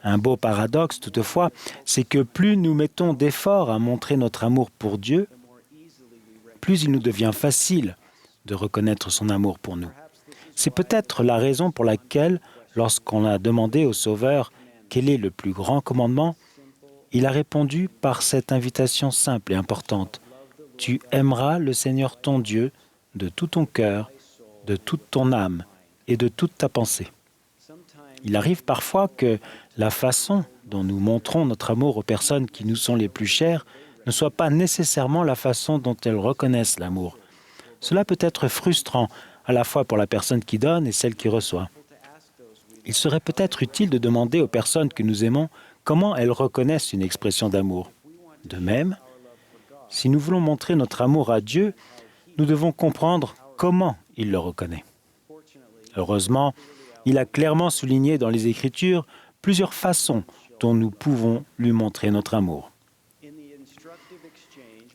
A: Un beau paradoxe, toutefois, c'est que plus nous mettons d'efforts à montrer notre amour pour Dieu, plus il nous devient facile de reconnaître son amour pour nous. C'est peut-être la raison pour laquelle, lorsqu'on a demandé au Sauveur quel est le plus grand commandement, il a répondu par cette invitation simple et importante. Tu aimeras le Seigneur ton Dieu de tout ton cœur, de toute ton âme et de toute ta pensée. Il arrive parfois que la façon dont nous montrons notre amour aux personnes qui nous sont les plus chères ne soit pas nécessairement la façon dont elles reconnaissent l'amour. Cela peut être frustrant à la fois pour la personne qui donne et celle qui reçoit. Il serait peut-être utile de demander aux personnes que nous aimons comment elles reconnaissent une expression d'amour. De même, si nous voulons montrer notre amour à Dieu, nous devons comprendre comment il le reconnaît. Heureusement, il a clairement souligné dans les Écritures plusieurs façons dont nous pouvons lui montrer notre amour.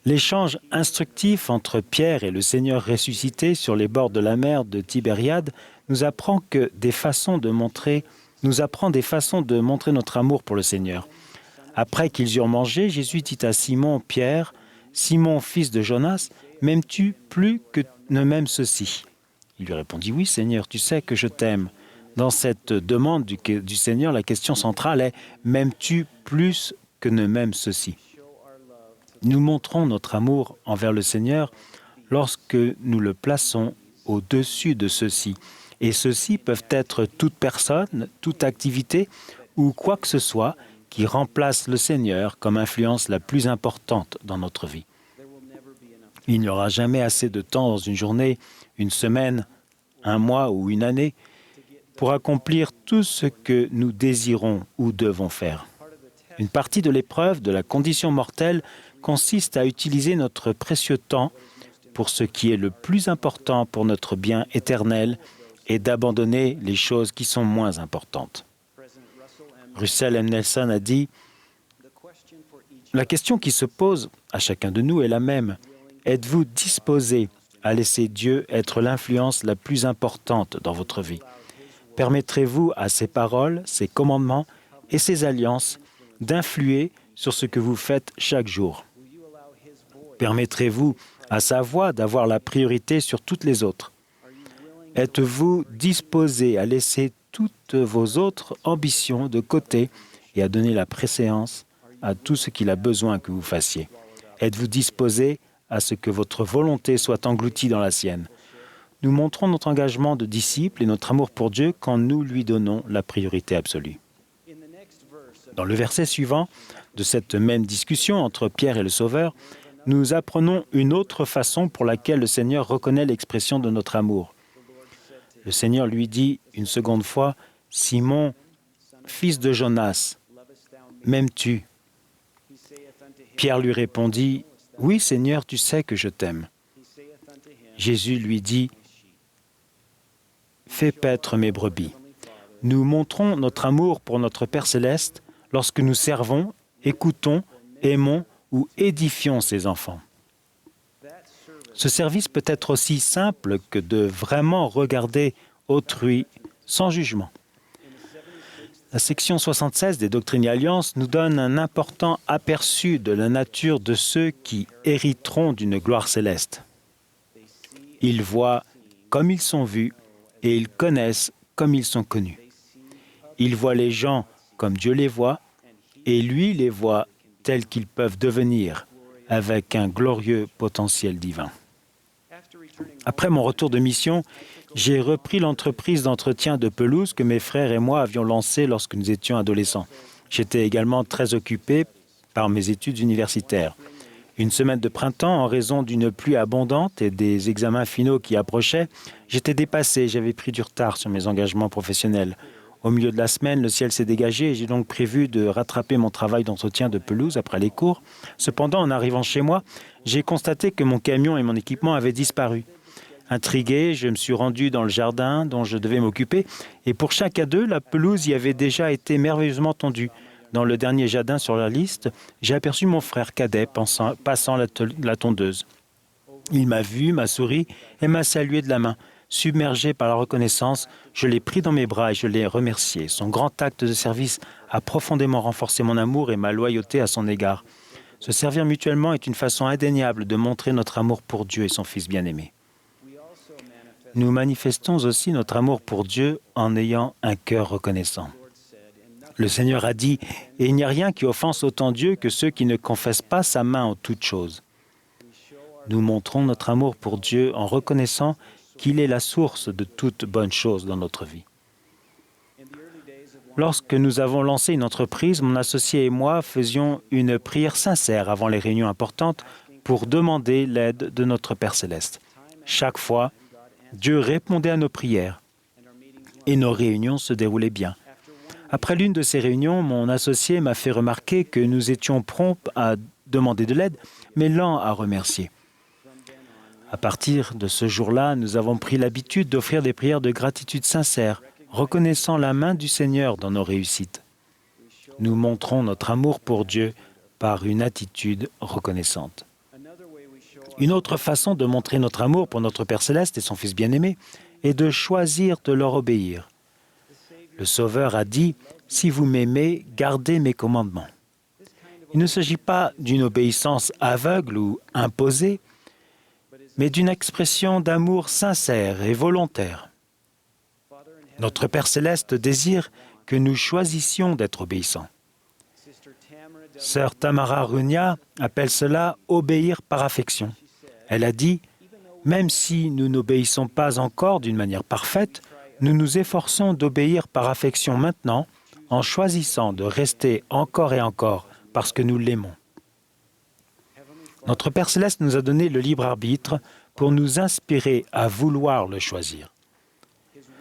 A: L'échange instructif entre Pierre et le Seigneur ressuscité sur les bords de la mer de Tibériade nous apprend des façons de montrer notre amour pour le Seigneur. Après qu'ils eurent mangé, Jésus dit à Simon Pierre, « Simon, fils de Jonas, m'aimes-tu plus que ne m'aime ceci ?» Il lui répondit, « Oui, Seigneur, tu sais que je t'aime. » Dans cette demande du Seigneur, la question centrale est « M'aimes-tu plus que ne m'aime ceci ?» Nous montrons notre amour envers le Seigneur lorsque nous le plaçons au-dessus de ceci. Et ceux-ci peuvent être toute personne, toute activité ou quoi que ce soit qui remplace le Seigneur comme influence la plus importante dans notre vie. Il n'y aura jamais assez de temps dans une journée, une semaine, un mois ou une année pour accomplir tout ce que nous désirons ou devons faire. Une partie de l'épreuve de la condition mortelle consiste à utiliser notre précieux temps pour ce qui est le plus important pour notre bien éternel et d'abandonner les choses qui sont moins importantes. Russell M. Nelson a dit « La question qui se pose à chacun de nous est la même. Êtes-vous disposé à laisser Dieu être l'influence la plus importante dans votre vie ? Permettrez-vous à ces paroles, ces commandements et ces alliances d'influer sur ce que vous faites chaque jour? Permettrez-vous à sa voix d'avoir la priorité sur toutes les autres? Êtes-vous disposé à laisser toutes vos autres ambitions de côté et à donner la préséance à tout ce qu'il a besoin que vous fassiez? Êtes-vous disposé à ce que votre volonté soit engloutie dans la sienne? Nous montrons notre engagement de disciple et notre amour pour Dieu quand nous lui donnons la priorité absolue. Dans le verset suivant de cette même discussion entre Pierre et le Sauveur, nous apprenons une autre façon pour laquelle le Seigneur reconnaît l'expression de notre amour. Le Seigneur lui dit une seconde fois, « Simon, fils de Jonas, m'aimes-tu » Pierre lui répondit, « Oui, Seigneur, tu sais que je t'aime. » Jésus lui dit, « Fais paître mes brebis. » Nous montrons notre amour pour notre Père céleste lorsque nous servons, écoutons, aimons ou édifions ses enfants. Ce service peut être aussi simple que de vraiment regarder autrui sans jugement. La section 76 des Doctrines et Alliances nous donne un important aperçu de la nature de ceux qui hériteront d'une gloire céleste. Ils voient comme ils sont vus et ils connaissent comme ils sont connus. Ils voient les gens comme Dieu les voit et lui les voit tels qu'ils peuvent devenir avec un glorieux potentiel divin. Après mon retour de mission, j'ai repris l'entreprise d'entretien de pelouse que mes frères et moi avions lancée lorsque nous étions adolescents. J'étais également très occupé par mes études universitaires. Une semaine de printemps, en raison d'une pluie abondante et des examens finaux qui approchaient, j'étais dépassé, j'avais pris du retard sur mes engagements professionnels. Au milieu de la semaine, le ciel s'est dégagé et j'ai donc prévu de rattraper mon travail d'entretien de pelouse après les cours. Cependant, en arrivant chez moi, j'ai constaté que mon camion et mon équipement avaient disparu. Intrigué, je me suis rendu dans le jardin dont je devais m'occuper et pour chacun d'eux, la pelouse y avait déjà été merveilleusement tondue. Dans le dernier jardin sur la liste, j'ai aperçu mon frère cadet passant la tondeuse. Il m'a vu, m'a souri et m'a salué de la main. Submergé par la reconnaissance, je l'ai pris dans mes bras et je l'ai remercié. Son grand acte de service a profondément renforcé mon amour et ma loyauté à son égard. Se servir mutuellement est une façon indéniable de montrer notre amour pour Dieu et son Fils bien-aimé. Nous manifestons aussi notre amour pour Dieu en ayant un cœur reconnaissant. Le Seigneur a dit « Et il n'y a rien qui offense autant Dieu que ceux qui ne confessent pas sa main en toutes choses. » Nous montrons notre amour pour Dieu en reconnaissant qu'il est la source de toute bonne chose dans notre vie. Lorsque nous avons lancé une entreprise, mon associé et moi faisions une prière sincère avant les réunions importantes pour demander l'aide de notre Père céleste. Chaque fois, Dieu répondait à nos prières et nos réunions se déroulaient bien. Après l'une de ces réunions, mon associé m'a fait remarquer que nous étions prompts à demander de l'aide, mais lents à remercier. À partir de ce jour-là, nous avons pris l'habitude d'offrir des prières de gratitude sincère, reconnaissant la main du Seigneur dans nos réussites. Nous montrons notre amour pour Dieu par une attitude reconnaissante. Une autre façon de montrer notre amour pour notre Père céleste et son Fils bien-aimé est de choisir de leur obéir. Le Sauveur a dit « Si vous m'aimez, gardez mes commandements ». Il ne s'agit pas d'une obéissance aveugle ou imposée, mais d'une expression d'amour sincère et volontaire. Notre Père céleste désire que nous choisissions d'être obéissants. Sœur Tamara Runia appelle cela « obéir par affection ». Elle a dit « Même si nous n'obéissons pas encore d'une manière parfaite, nous nous efforçons d'obéir par affection maintenant en choisissant de rester encore et encore parce que nous l'aimons. » Notre Père céleste nous a donné le libre arbitre pour nous inspirer à vouloir le choisir.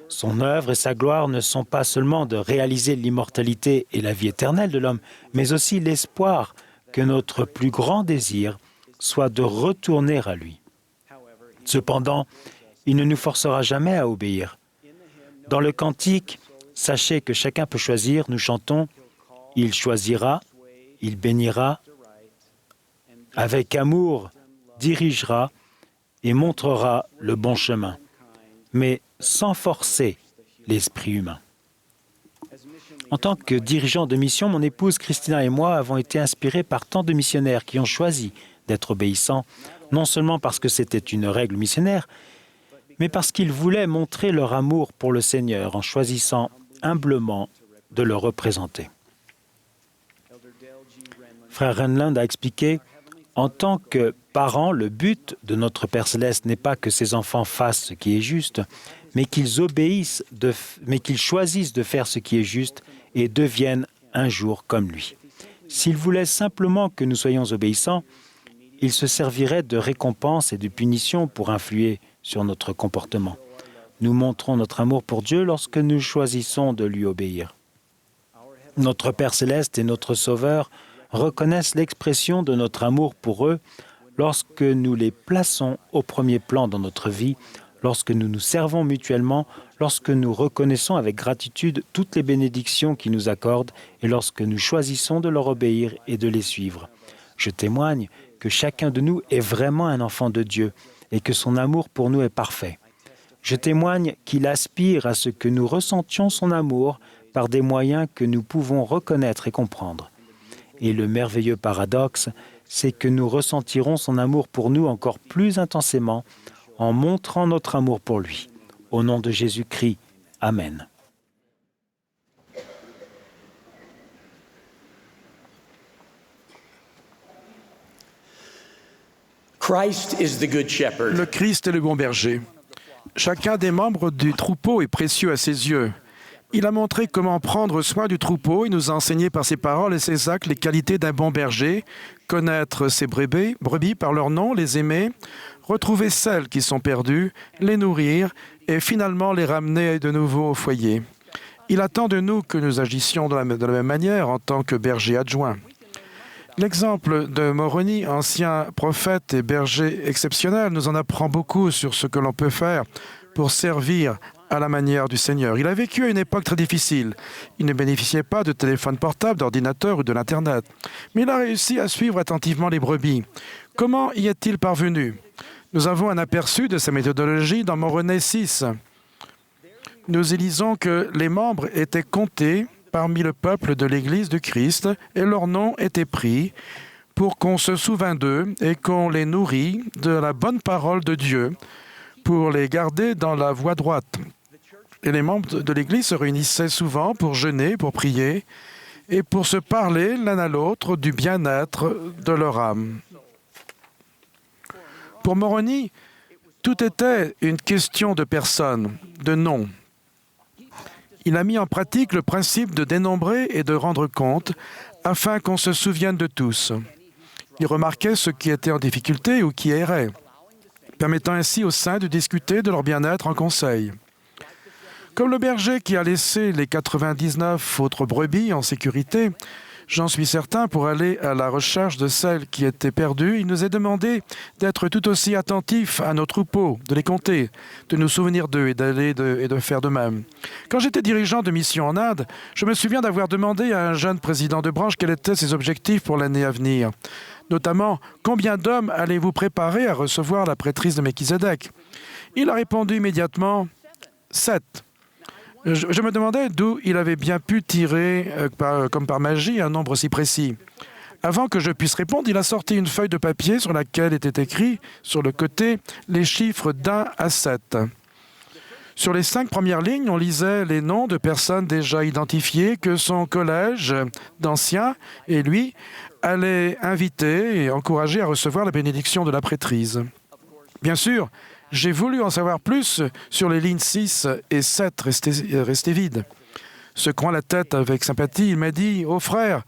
A: Son œuvre et sa gloire ne sont pas seulement de réaliser l'immortalité et la vie éternelle de l'homme, mais aussi l'espoir que notre plus grand désir soit de retourner à lui. Cependant, il ne nous forcera jamais à obéir. Dans le cantique « Sachez que chacun peut choisir », nous chantons « Il choisira, il bénira, avec amour dirigera et montrera le bon chemin. » Mais sans forcer l'esprit humain. En tant que dirigeant de mission, mon épouse Christina et moi avons été inspirés par tant de missionnaires qui ont choisi d'être obéissants, non seulement parce que c'était une règle missionnaire, mais parce qu'ils voulaient montrer leur amour pour le Seigneur en choisissant humblement de le représenter. Frère Renland a expliqué, en tant que parents, le but de notre Père Céleste n'est pas que ses enfants fassent ce qui est juste, mais qu'ils choisissent de faire ce qui est juste et deviennent un jour comme lui. S'il voulait simplement que nous soyons obéissants, il se servirait de récompenses et de punitions pour influer sur notre comportement. Nous montrons notre amour pour Dieu lorsque nous choisissons de lui obéir. Notre Père Céleste et notre Sauveur reconnaissent l'expression de notre amour pour eux lorsque nous les plaçons au premier plan dans notre vie, lorsque nous nous servons mutuellement, lorsque nous reconnaissons avec gratitude toutes les bénédictions qu'ils nous accordent et lorsque nous choisissons de leur obéir et de les suivre. Je témoigne que chacun de nous est vraiment un enfant de Dieu et que son amour pour nous est parfait. Je témoigne qu'il aspire à ce que nous ressentions son amour par des moyens que nous pouvons reconnaître et comprendre. Et le merveilleux paradoxe, c'est que nous ressentirons son amour pour nous encore plus intensément en montrant notre amour pour lui. Au nom de Jésus-Christ, Amen.
F: Christ is the good shepherd.
B: Le Christ est le bon berger. Chacun des membres du troupeau est précieux à ses yeux. Il a montré comment prendre soin du troupeau et nous a enseigné par ses paroles et ses actes les qualités d'un bon berger, connaître ses brebis par leur nom, les aimer, retrouver celles qui sont perdues, les nourrir et finalement les ramener de nouveau au foyer. Il attend de nous que nous agissions de la même manière en tant que berger adjoint. L'exemple de Moroni, ancien prophète et berger exceptionnel, nous en apprend beaucoup sur ce que l'on peut faire pour servir à la manière du Seigneur. Il a vécu à une époque très difficile. Il ne bénéficiait pas de téléphone portable, d'ordinateur ou de l'Internet. Mais il a réussi à suivre attentivement les brebis. Comment y est-il parvenu? Nous avons un aperçu de sa méthodologie dans Moroni 6. Nous y lisons que les membres étaient comptés parmi le peuple de l'Église du Christ et leurs noms étaient pris pour qu'on se souvînt d'eux et qu'on les nourrit de la bonne parole de Dieu pour les garder dans la voie droite. Et les membres de l'Église se réunissaient souvent pour jeûner, pour prier et pour se parler l'un à l'autre du bien-être de leur âme. Pour Moroni, tout était une question de personne, de nom. Il a mis en pratique le principe de dénombrer et de rendre compte afin qu'on se souvienne de tous. Il remarquait ceux qui étaient en difficulté ou qui erraient, permettant ainsi aux saints de discuter de leur bien-être en conseil. Comme le berger qui a laissé les 99 autres brebis en sécurité, j'en suis certain, pour aller à la recherche de celles qui étaient perdues, il nous est demandé d'être tout aussi attentifs à nos troupeaux, de les compter, de nous souvenir d'eux et de faire de même. Quand j'étais dirigeant de mission en Inde, je me souviens d'avoir demandé à un jeune président de branche quels étaient ses objectifs pour l'année à venir. Notamment, combien d'hommes allez-vous préparer à recevoir la prêtrise de Melchizedek? Il a répondu immédiatement 7. Je me demandais d'où il avait bien pu tirer, comme par magie, un nombre si précis. Avant que je puisse répondre, il a sorti une feuille de papier sur laquelle étaient écrits, sur le côté, les chiffres d'1 à 7. Sur les 5 premières lignes, on lisait les noms de personnes déjà identifiées que son collège d'anciens et lui allaient inviter et encourager à recevoir la bénédiction de la prêtrise. Bien sûr, j'ai voulu en savoir plus sur les lignes 6 et 7 restées vides. Secouant la tête avec sympathie, il m'a dit « Oh frère,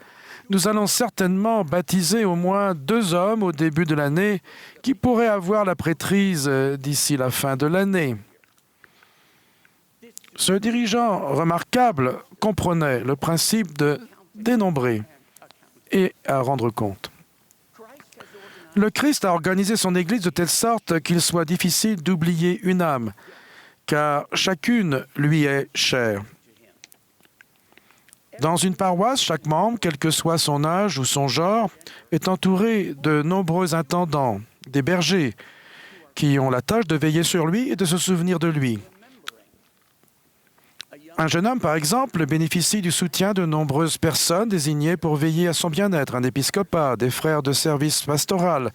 B: nous allons certainement baptiser au moins 2 hommes au début de l'année qui pourraient avoir la prêtrise d'ici la fin de l'année. » Ce dirigeant remarquable comprenait le principe de dénombrer et à rendre compte. Le Christ a organisé son Église de telle sorte qu'il soit difficile d'oublier une âme, car chacune lui est chère. Dans une paroisse, chaque membre, quel que soit son âge ou son genre, est entouré de nombreux intendants, des bergers, qui ont la tâche de veiller sur lui et de se souvenir de lui. Un jeune homme, par exemple, bénéficie du soutien de nombreuses personnes désignées pour veiller à son bien-être, un épiscopat, des frères de service pastoral,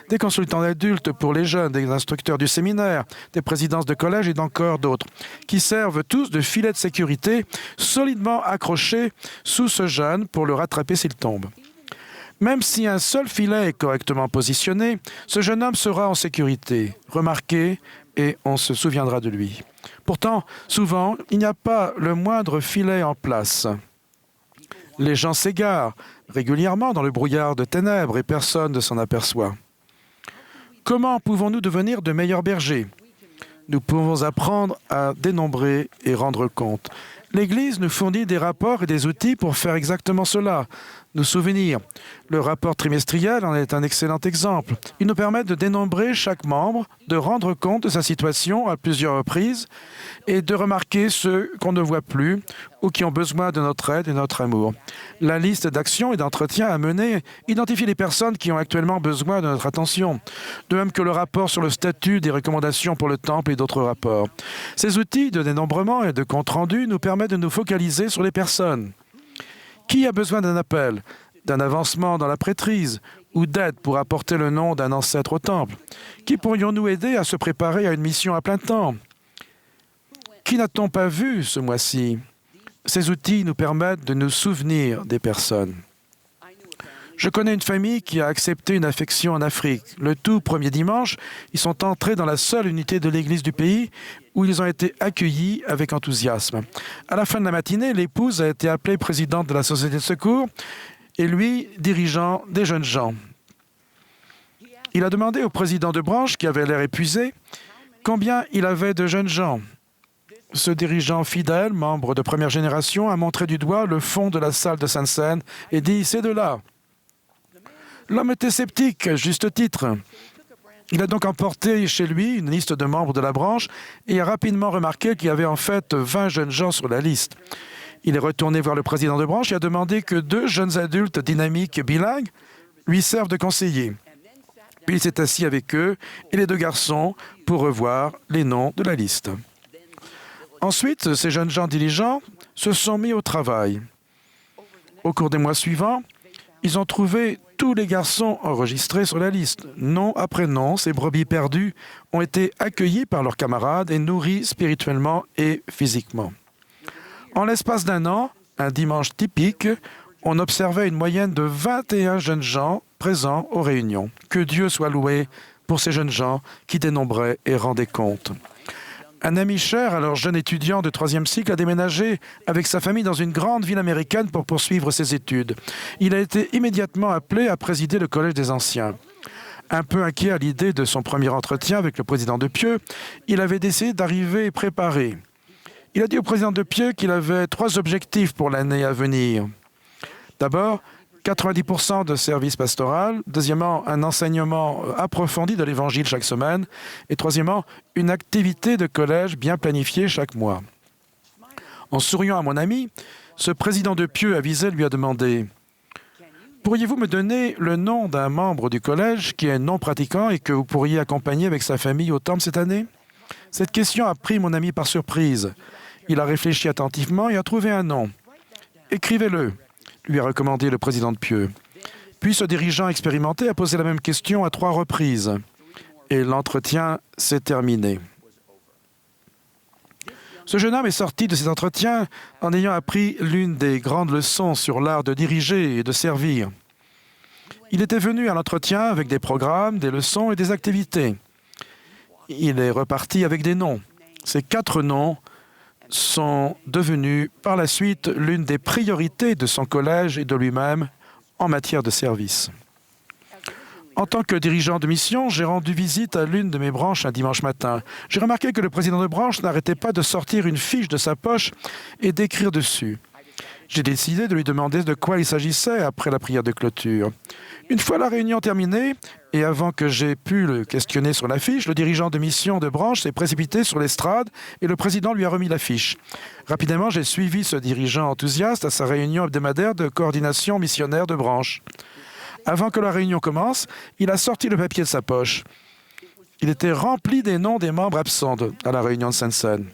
B: des consultants adultes pour les jeunes, des instructeurs du séminaire, des présidences de collège et d'encore d'autres, qui servent tous de filet de sécurité solidement accrochés sous ce jeune pour le rattraper s'il tombe. Même si un seul filet est correctement positionné, ce jeune homme sera en sécurité, remarqué, et on se souviendra de lui. Pourtant, souvent, il n'y a pas le moindre filet en place. Les gens s'égarent régulièrement dans le brouillard de ténèbres et personne ne s'en aperçoit. Comment pouvons-nous devenir de meilleurs bergers? Nous pouvons apprendre à dénombrer et rendre compte. L'Église nous fournit des rapports et des outils pour faire exactement cela, nous souvenir. Le rapport trimestriel en est un excellent exemple. Il nous permet de dénombrer chaque membre, de rendre compte de sa situation à plusieurs reprises et de remarquer ceux qu'on ne voit plus ou qui ont besoin de notre aide et notre amour. La liste d'actions et d'entretiens à mener identifie les personnes qui ont actuellement besoin de notre attention, de même que le rapport sur le statut des recommandations pour le temple et d'autres rapports. Ces outils de dénombrement et de compte-rendu nous permettent de nous focaliser sur les personnes. Qui a besoin d'un appel, d'un avancement dans la prêtrise ou d'aide pour apporter le nom d'un ancêtre au temple? Qui pourrions-nous aider à se préparer à une mission à plein temps? Qui n'a-t-on pas vu ce mois-ci? Ces outils nous permettent de nous souvenir des personnes. Je connais une famille qui a accepté une affection en Afrique. Le tout premier dimanche, ils sont entrés dans la seule unité de l'Église du pays où ils ont été accueillis avec enthousiasme. À la fin de la matinée, l'épouse a été appelée présidente de la Société de secours et lui, dirigeant des jeunes gens. Il a demandé au président de branche, qui avait l'air épuisé, combien il avait de jeunes gens. Ce dirigeant fidèle, membre de première génération, a montré du doigt le fond de la salle de Sainte-Seine et dit « c'est de là ». L'homme était sceptique, à juste titre. Il a donc emporté chez lui une liste de membres de la branche et a rapidement remarqué qu'il y avait en fait 20 jeunes gens sur la liste. Il est retourné voir le président de branche et a demandé que 2 jeunes adultes dynamiques et bilingues lui servent de conseillers. Puis il s'est assis avec eux et les 2 garçons pour revoir les noms de la liste. Ensuite, ces jeunes gens diligents se sont mis au travail. Au cours des mois suivants, ils ont trouvé tous les garçons enregistrés sur la liste. Nom après nom, ces brebis perdues ont été accueillis par leurs camarades et nourris spirituellement et physiquement. En l'espace d'un an, un dimanche typique, on observait une moyenne de 21 jeunes gens présents aux réunions. Que Dieu soit loué pour ces jeunes gens qui dénombraient et rendaient compte. Un ami cher, alors jeune étudiant de 3e cycle, a déménagé avec sa famille dans une grande ville américaine pour poursuivre ses études. Il a été immédiatement appelé à présider le Collège des Anciens. Un peu inquiet à l'idée de son premier entretien avec le président de Pieux, il avait décidé d'arriver préparé. Il a dit au président de Pieux qu'il avait 3 objectifs pour l'année à venir. D'abord, 90% de service pastoral. Deuxièmement, un enseignement approfondi de l'Évangile chaque semaine. Et troisièmement, une activité de collège bien planifiée chaque mois. En souriant à mon ami, ce président de Pieux avisé lui a demandé « Pourriez-vous me donner le nom d'un membre du collège qui est non pratiquant et que vous pourriez accompagner avec sa famille au temple cette année ?» Cette question a pris mon ami par surprise. Il a réfléchi attentivement et a trouvé un nom. « Écrivez-le », lui a recommandé le président de Pieux. Puis ce dirigeant expérimenté a posé la même question à 3 reprises. Et l'entretien s'est terminé. Ce jeune homme est sorti de cet entretien en ayant appris l'une des grandes leçons sur l'art de diriger et de servir. Il était venu à l'entretien avec des programmes, des leçons et des activités. Il est reparti avec des noms. Ces 4 noms sont devenus par la suite l'une des priorités de son collège et de lui-même en matière de service. En tant que dirigeant de mission, j'ai rendu visite à l'une de mes branches un dimanche matin. J'ai remarqué que le président de branche n'arrêtait pas de sortir une fiche de sa poche et d'écrire dessus. J'ai décidé de lui demander de quoi il s'agissait après la prière de clôture. Une fois la réunion terminée, et avant que j'aie pu le questionner sur la fiche, le dirigeant de mission de branche s'est précipité sur l'estrade et le président lui a remis la fiche. Rapidement, j'ai suivi ce dirigeant enthousiaste à sa réunion hebdomadaire de coordination missionnaire de branche. Avant que la réunion commence, il a sorti le papier de sa poche. Il était rempli des noms des membres absents à la réunion de Sainte-Seine.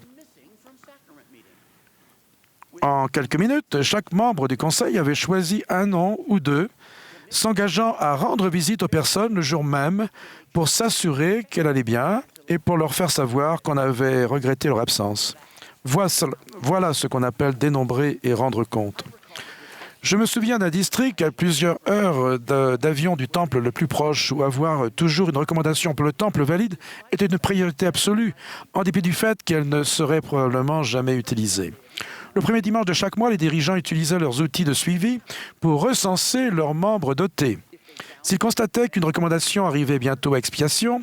B: En quelques minutes, chaque membre du conseil avait choisi un nom ou deux, s'engageant à rendre visite aux personnes le jour même pour s'assurer qu'elles allaient bien et pour leur faire savoir qu'on avait regretté leur absence. Voilà ce qu'on appelle dénombrer et rendre compte. Je me souviens d'un district à plusieurs heures d'avion du temple le plus proche où avoir toujours une recommandation pour le temple valide était une priorité absolue, en dépit du fait qu'elle ne serait probablement jamais utilisée. Le premier dimanche de chaque mois, les dirigeants utilisaient leurs outils de suivi pour recenser leurs membres dotés. S'ils constataient qu'une recommandation arrivait bientôt à expiration,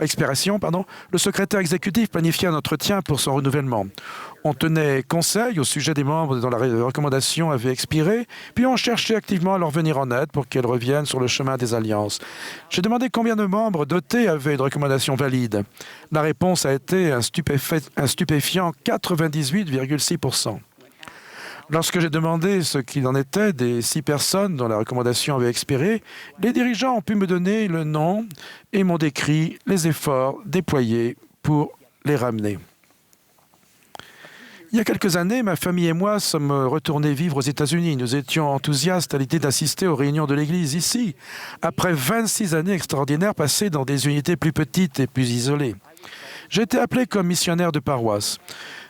B: le secrétaire exécutif planifiait un entretien pour son renouvellement. On tenait conseil au sujet des membres dont la recommandation avait expiré, puis on cherchait activement à leur venir en aide pour qu'elles reviennent sur le chemin des alliances. J'ai demandé combien de membres dotés avaient une recommandation valide. La réponse a été un stupéfiant 98,6%. Lorsque j'ai demandé ce qu'il en était des 6 personnes dont la recommandation avait expiré, les dirigeants ont pu me donner le nom et m'ont décrit les efforts déployés pour les ramener. Il y a quelques années, ma famille et moi sommes retournés vivre aux États-Unis. Nous étions enthousiastes à l'idée d'assister aux réunions de l'Église ici, après 26 années extraordinaires passées dans des unités plus petites et plus isolées. J'ai été appelé comme missionnaire de paroisse.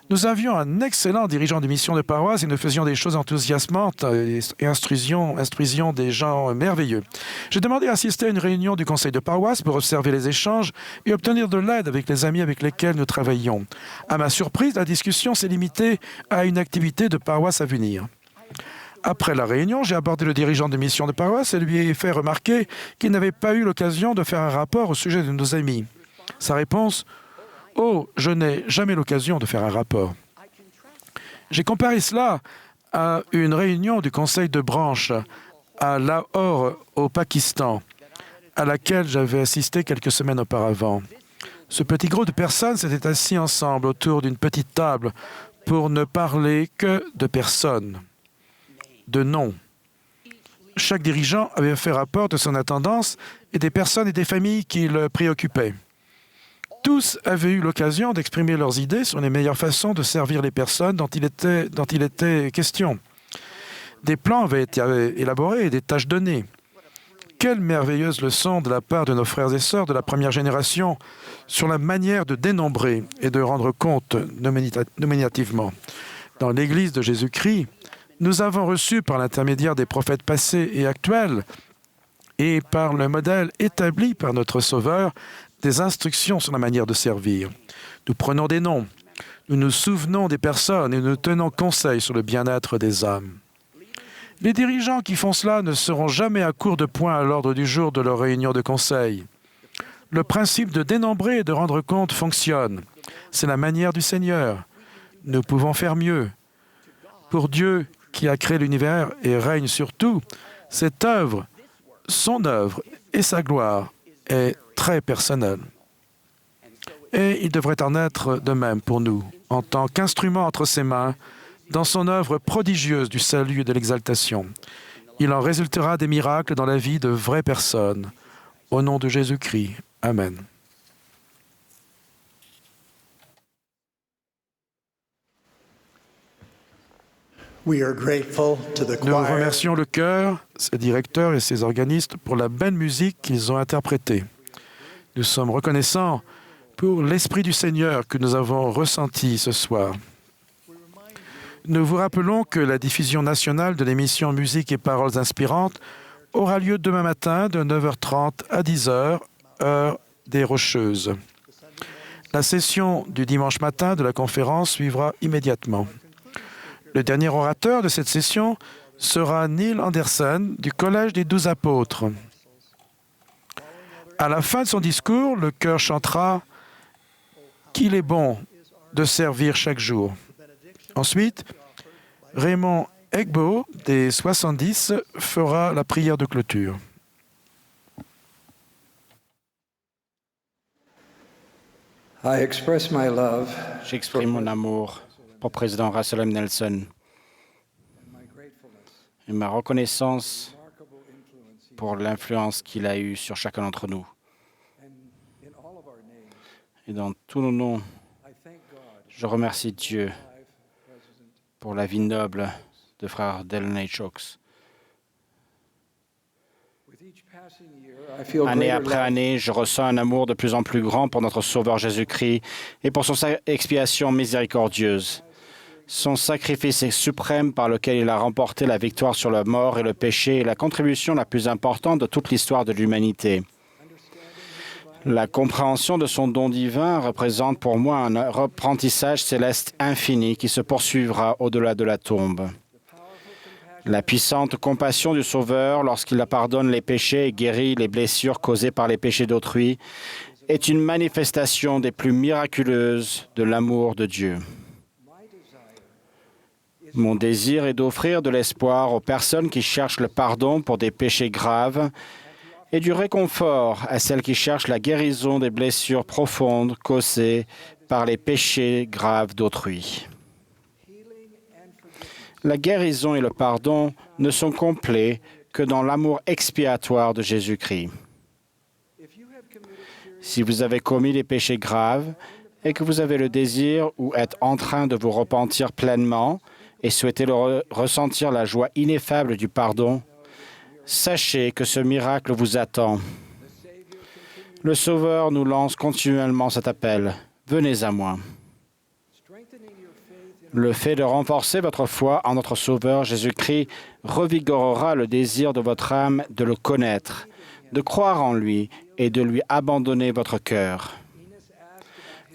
B: Nous avions un excellent dirigeant de mission de paroisse et nous faisions des choses enthousiasmantes et instruisions des gens merveilleux. J'ai demandé à assister à une réunion du conseil de paroisse pour observer les échanges et obtenir de l'aide avec les amis avec lesquels nous travaillions. À ma surprise, la discussion s'est limitée à une activité de paroisse à venir. Après la réunion, j'ai abordé le dirigeant de mission de paroisse et lui ai fait remarquer qu'il n'avait pas eu l'occasion de faire un rapport au sujet de nos amis. Sa réponse: « Oh, je n'ai jamais l'occasion de faire un rapport. » J'ai comparé cela à une réunion du conseil de branche à Lahore, au Pakistan, à laquelle j'avais assisté quelques semaines auparavant. Ce petit groupe de personnes s'était assis ensemble autour d'une petite table pour ne parler que de personnes, de noms. Chaque dirigeant avait fait rapport de son attendance et des personnes et des familles qui le préoccupaient. Tous avaient eu l'occasion d'exprimer leurs idées sur les meilleures façons de servir les personnes dont il était question. Des plans avaient été élaborés et des tâches données. Quelle merveilleuse leçon de la part de nos frères et sœurs de la première génération sur la manière de dénombrer et de rendre compte nominativement. Dans l'Église de Jésus-Christ, nous avons reçu par l'intermédiaire des prophètes passés et actuels et par le modèle établi par notre Sauveur des instructions sur la manière de servir. Nous prenons des noms, nous nous souvenons des personnes et nous tenons conseil sur le bien-être des âmes. Les dirigeants qui font cela ne seront jamais à court de points à l'ordre du jour de leur réunion de conseil. Le principe de dénombrer et de rendre compte fonctionne. C'est la manière du Seigneur. Nous pouvons faire mieux. Pour Dieu qui a créé l'univers et règne sur tout, cette œuvre, son œuvre et sa gloire est très personnelle. Et il devrait en être de même pour nous, en tant qu'instrument entre ses mains, dans son œuvre prodigieuse du salut et de l'exaltation. Il en résultera des miracles dans la vie de vraies personnes. Au nom de Jésus-Christ. Amen.
G: Nous
B: remercions le chœur, ses directeurs et ses organistes pour la belle musique qu'ils ont interprétée. Nous sommes reconnaissants pour l'Esprit du Seigneur que nous avons ressenti ce soir. Nous vous rappelons que la diffusion nationale de l'émission Musique et Paroles Inspirantes aura lieu demain matin de 9h30 à 10h, heure des Rocheuses. La session du dimanche matin de la conférence suivra immédiatement. Le dernier orateur de cette session sera Neil Anderson du Collège des 12 Apôtres. À la fin de son discours, le chœur chantera « Qu'il est bon de servir chaque jour ». Ensuite, Raymond Egbo, des 70, fera la prière de clôture.
C: J'exprime mon amour pour le président Russell M. Nelson et ma reconnaissance pour l'influence qu'il a eue sur chacun d'entre nous. Et dans tous nos noms, je remercie Dieu pour la vie noble de frère Dallin H. Oaks. Année après année, je ressens un amour de plus en plus grand pour notre Sauveur Jésus-Christ et pour son expiation miséricordieuse. Son sacrifice est suprême par lequel il a remporté la victoire sur la mort et le péché est la contribution la plus importante de toute l'histoire de l'humanité. La compréhension de son don divin représente pour moi un apprentissage céleste infini qui se poursuivra au-delà de la tombe. La puissante compassion du Sauveur lorsqu'il pardonne les péchés et guérit les blessures causées par les péchés d'autrui est une manifestation des plus miraculeuses de l'amour de Dieu. Mon désir est d'offrir de l'espoir aux personnes qui cherchent le pardon pour des péchés graves et du réconfort à celles qui cherchent la guérison des blessures profondes causées par les péchés graves d'autrui. La guérison et le pardon ne sont complets que dans l'amour expiatoire de Jésus-Christ. Si vous avez commis des péchés graves et que vous avez le désir ou êtes en train de vous repentir pleinement et souhaitez ressentir la joie ineffable du pardon, sachez que ce miracle vous attend. Le Sauveur nous lance continuellement cet appel. Venez à moi. Le fait de renforcer votre foi en notre Sauveur Jésus-Christ revigorera le désir de votre âme de le connaître, de croire en lui et de lui abandonner votre cœur.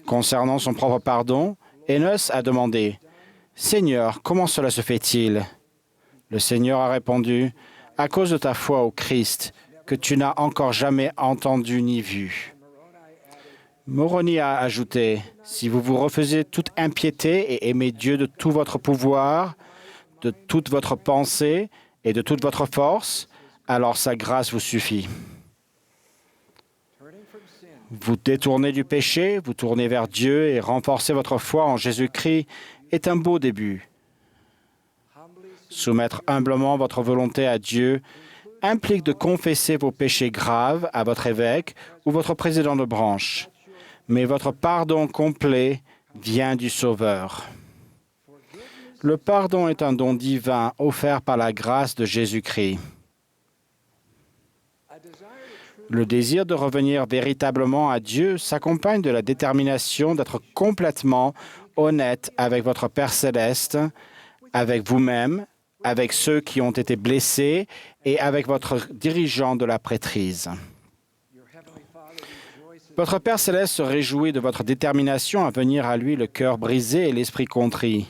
C: Concernant son propre pardon, Enos a demandé « Seigneur, comment cela se fait-il » Le Seigneur a répondu « À cause de ta foi au Christ, que tu n'as encore jamais entendu ni vu. » Moroni a ajouté « Si vous vous refusez toute impiété et aimez Dieu de tout votre pouvoir, de toute votre pensée et de toute votre force, alors sa grâce vous suffit. Vous détournez du péché, vous tournez vers Dieu et renforcer votre foi en Jésus-Christ est un beau début. Soumettre humblement votre volonté à Dieu implique de confesser vos péchés graves à votre évêque ou votre président de branche. Mais votre pardon complet vient du Sauveur. Le pardon est un don divin offert par la grâce de Jésus-Christ. Le désir de revenir véritablement à Dieu s'accompagne de la détermination d'être complètement honnête avec votre Père céleste, avec vous-même, avec ceux qui ont été blessés et avec votre dirigeant de la prêtrise. Votre Père céleste se réjouit de votre détermination à venir à lui le cœur brisé et l'esprit contrit.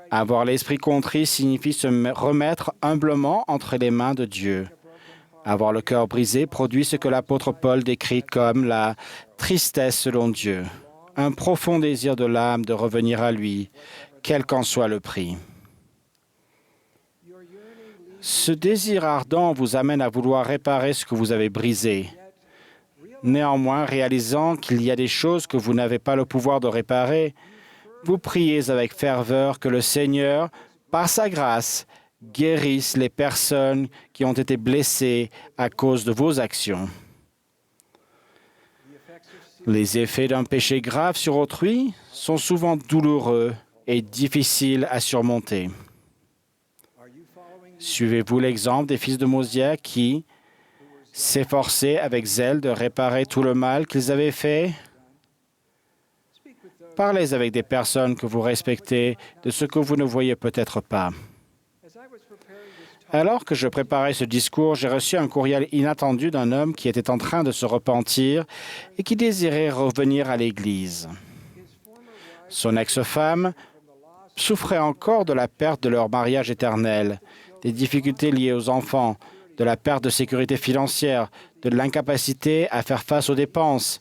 C: Avoir l'esprit contrit signifie se remettre humblement entre les mains de Dieu. Avoir le cœur brisé produit ce que l'apôtre Paul décrit comme la tristesse selon Dieu, un profond désir de l'âme de revenir à lui, quel qu'en soit le prix. Ce désir ardent vous amène à vouloir réparer ce que vous avez brisé. Néanmoins, réalisant qu'il y a des choses que vous n'avez pas le pouvoir de réparer, vous priez avec ferveur que le Seigneur, par sa grâce, guérisse les personnes qui ont été blessées à cause de vos actions. Les effets d'un péché grave sur autrui sont souvent douloureux et difficiles à surmonter. Suivez-vous l'exemple des fils de Mosia qui s'efforçaient avec zèle de réparer tout le mal qu'ils avaient fait? Parlez avec des personnes que vous respectez de ce que vous ne voyez peut-être pas. Alors que je préparais ce discours, j'ai reçu un courriel inattendu d'un homme qui était en train de se repentir et qui désirait revenir à l'Église. Son ex-femme souffrait encore de la perte de leur mariage éternel, des difficultés liées aux enfants, de la perte de sécurité financière, de l'incapacité à faire face aux dépenses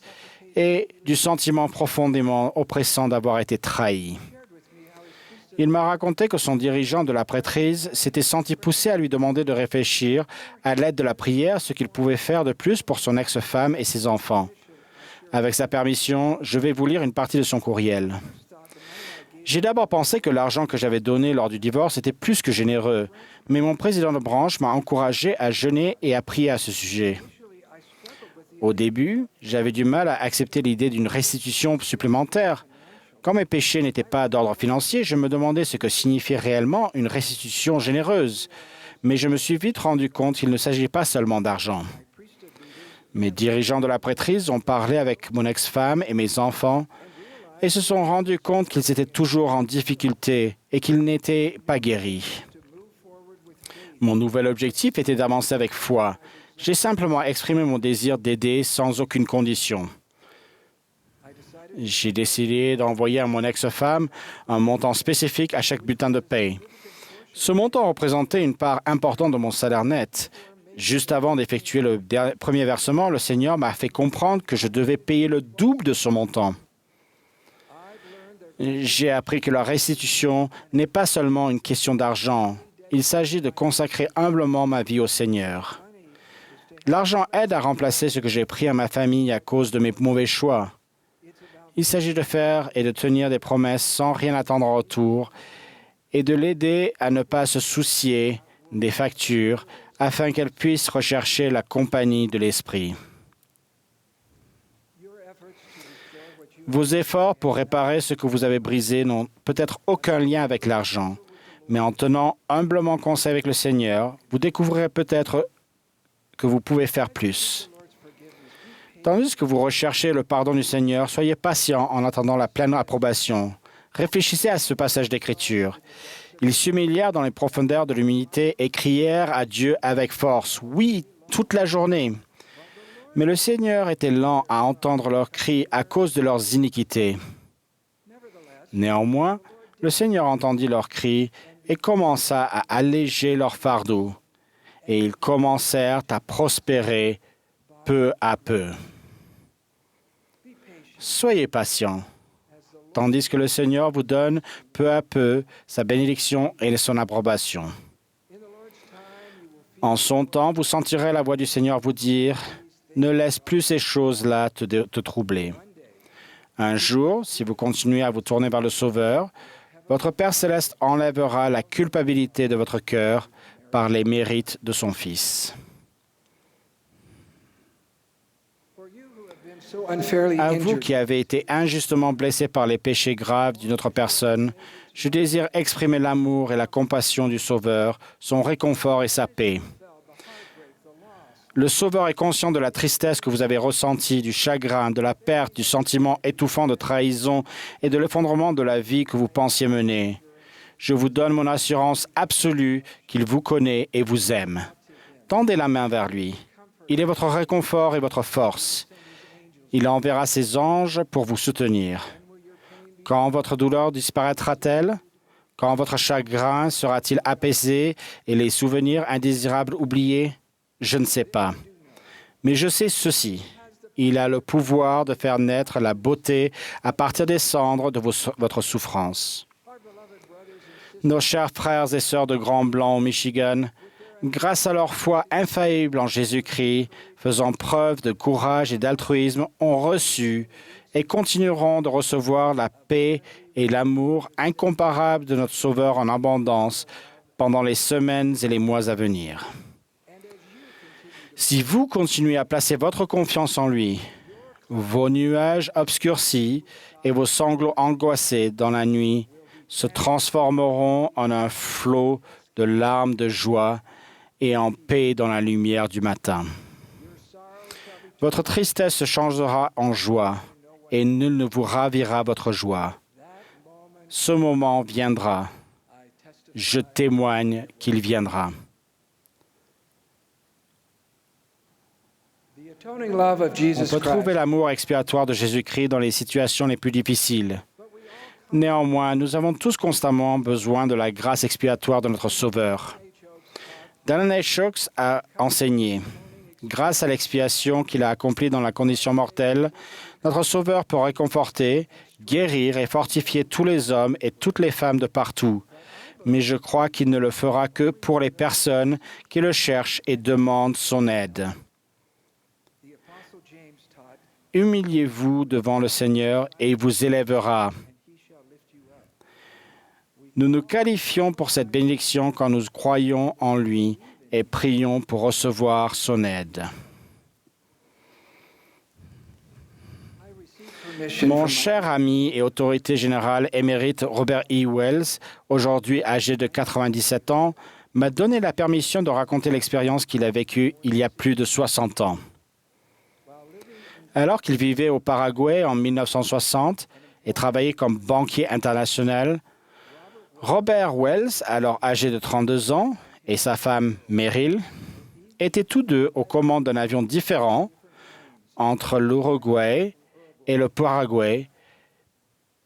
C: et du sentiment profondément oppressant d'avoir été trahi. Il m'a raconté que son dirigeant de la prêtrise s'était senti poussé à lui demander de réfléchir, à l'aide de la prière, ce qu'il pouvait faire de plus pour son ex-femme et ses enfants. Avec sa permission, je vais vous lire une partie de son courriel. J'ai d'abord pensé que l'argent que j'avais donné lors du divorce était plus que généreux, mais mon président de branche m'a encouragé à jeûner et à prier à ce sujet. Au début, j'avais du mal à accepter l'idée d'une restitution supplémentaire. Quand mes péchés n'étaient pas d'ordre financier, je me demandais ce que signifiait réellement une restitution généreuse. Mais je me suis vite rendu compte qu'il ne s'agit pas seulement d'argent. Mes dirigeants de la prêtrise ont parlé avec mon ex-femme et mes enfants et se sont rendus compte qu'ils étaient toujours en difficulté et qu'ils n'étaient pas guéris. Mon nouvel objectif était d'avancer avec foi. J'ai simplement exprimé mon désir d'aider sans aucune condition. J'ai décidé d'envoyer à mon ex-femme un montant spécifique à chaque bulletin de paie. Ce montant représentait une part importante de mon salaire net. Juste avant d'effectuer le premier versement, le Seigneur m'a fait comprendre que je devais payer le double de ce montant. J'ai appris que la restitution n'est pas seulement une question d'argent. Il s'agit de consacrer humblement ma vie au Seigneur. L'argent aide à remplacer ce que j'ai pris à ma famille à cause de mes mauvais choix. Il s'agit de faire et de tenir des promesses sans rien attendre en retour et de l'aider à ne pas se soucier des factures afin qu'elle puisse rechercher la compagnie de l'Esprit. Vos efforts pour réparer ce que vous avez brisé n'ont peut-être aucun lien avec l'argent, mais en tenant humblement conseil avec le Seigneur, vous découvrirez peut-être que vous pouvez faire plus. Tandis que vous recherchez le pardon du Seigneur, soyez patient en attendant la pleine approbation. Réfléchissez à ce passage d'Écriture. Ils s'humilièrent dans les profondeurs de l'humilité et crièrent à Dieu avec force. Oui, toute la journée. Mais le Seigneur était lent à entendre leurs cris à cause de leurs iniquités. Néanmoins, le Seigneur entendit leurs cris et commença à alléger leur fardeau. Et ils commencèrent à prospérer peu à peu. Soyez patients, tandis que le Seigneur vous donne peu à peu sa bénédiction et son approbation. En son temps, vous sentirez la voix du Seigneur vous dire « Ne laisse plus ces choses-là te troubler ». Un jour, si vous continuez à vous tourner vers le Sauveur, votre Père céleste enlèvera la culpabilité de votre cœur par les mérites de son Fils. À vous qui avez été injustement blessés par les péchés graves d'une autre personne, je désire exprimer l'amour et la compassion du Sauveur, son réconfort et sa paix. Le Sauveur est conscient de la tristesse que vous avez ressentie, du chagrin, de la perte, du sentiment étouffant de trahison et de l'effondrement de la vie que vous pensiez mener. Je vous donne mon assurance absolue qu'il vous connaît et vous aime. Tendez la main vers lui. Il est votre réconfort et votre force. Il enverra ses anges pour vous soutenir. Quand votre douleur disparaîtra-t-elle? Quand votre chagrin sera-t-il apaisé et les souvenirs indésirables oubliés? Je ne sais pas. Mais je sais ceci. Il a le pouvoir de faire naître la beauté à partir des cendres de votre souffrance. Nos chers frères et sœurs de Grand Blanc au Michigan, grâce à leur foi infaillible en Jésus-Christ, faisant preuve de courage et d'altruisme, ont reçu et continueront de recevoir la paix et l'amour incomparables de notre Sauveur en abondance pendant les semaines et les mois à venir. Si vous continuez à placer votre confiance en lui, vos nuages obscurcis et vos sanglots angoissés dans la nuit se transformeront en un flot de larmes de joie et en paix dans la lumière du matin. Votre tristesse se changera en joie, et nul ne vous ravira votre joie. Ce moment viendra. Je témoigne qu'il viendra. On peut trouver l'amour expiatoire de Jésus-Christ dans les situations les plus difficiles. Néanmoins, nous avons tous constamment besoin de la grâce expiatoire de notre Sauveur. Dallin H. Oaks a enseigné, grâce à l'expiation qu'il a accomplie dans la condition mortelle, notre Sauveur peut réconforter, guérir et fortifier tous les hommes et toutes les femmes de partout. Mais je crois qu'il ne le fera que pour les personnes qui le cherchent et demandent son aide. Humiliez-vous devant le Seigneur et il vous élèvera. Nous nous qualifions pour cette bénédiction quand nous croyons en lui et prions pour recevoir son aide. Mon cher ami et autorité générale émérite Robert E. Wells, aujourd'hui âgé de 97 ans, m'a donné la permission de raconter l'expérience qu'il a vécue il y a plus de 60 ans. Alors qu'il vivait au Paraguay en 1960 et travaillait comme banquier international, Robert Wells, alors âgé de 32 ans, et sa femme Meryl, étaient tous deux aux commandes d'un avion différent entre l'Uruguay et le Paraguay,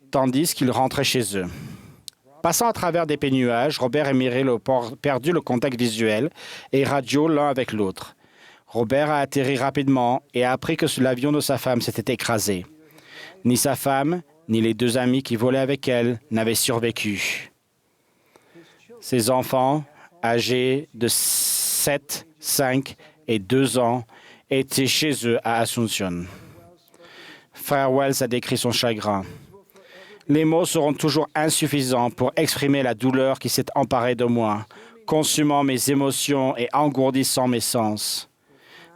C: tandis qu'ils rentraient chez eux. Passant à travers des nuages, Robert et Meryl ont perdu le contact visuel et radio l'un avec l'autre. Robert a atterri rapidement et a appris que l'avion de sa femme s'était écrasé. Ni sa femme, ni les deux amis qui volaient avec elle n'avaient survécu. Ses enfants, âgés de 7, 5 et 2 ans, étaient chez eux à Asunción. Frère Wells a décrit son chagrin. Les mots seront toujours insuffisants pour exprimer la douleur qui s'est emparée de moi, consumant mes émotions et engourdissant mes sens.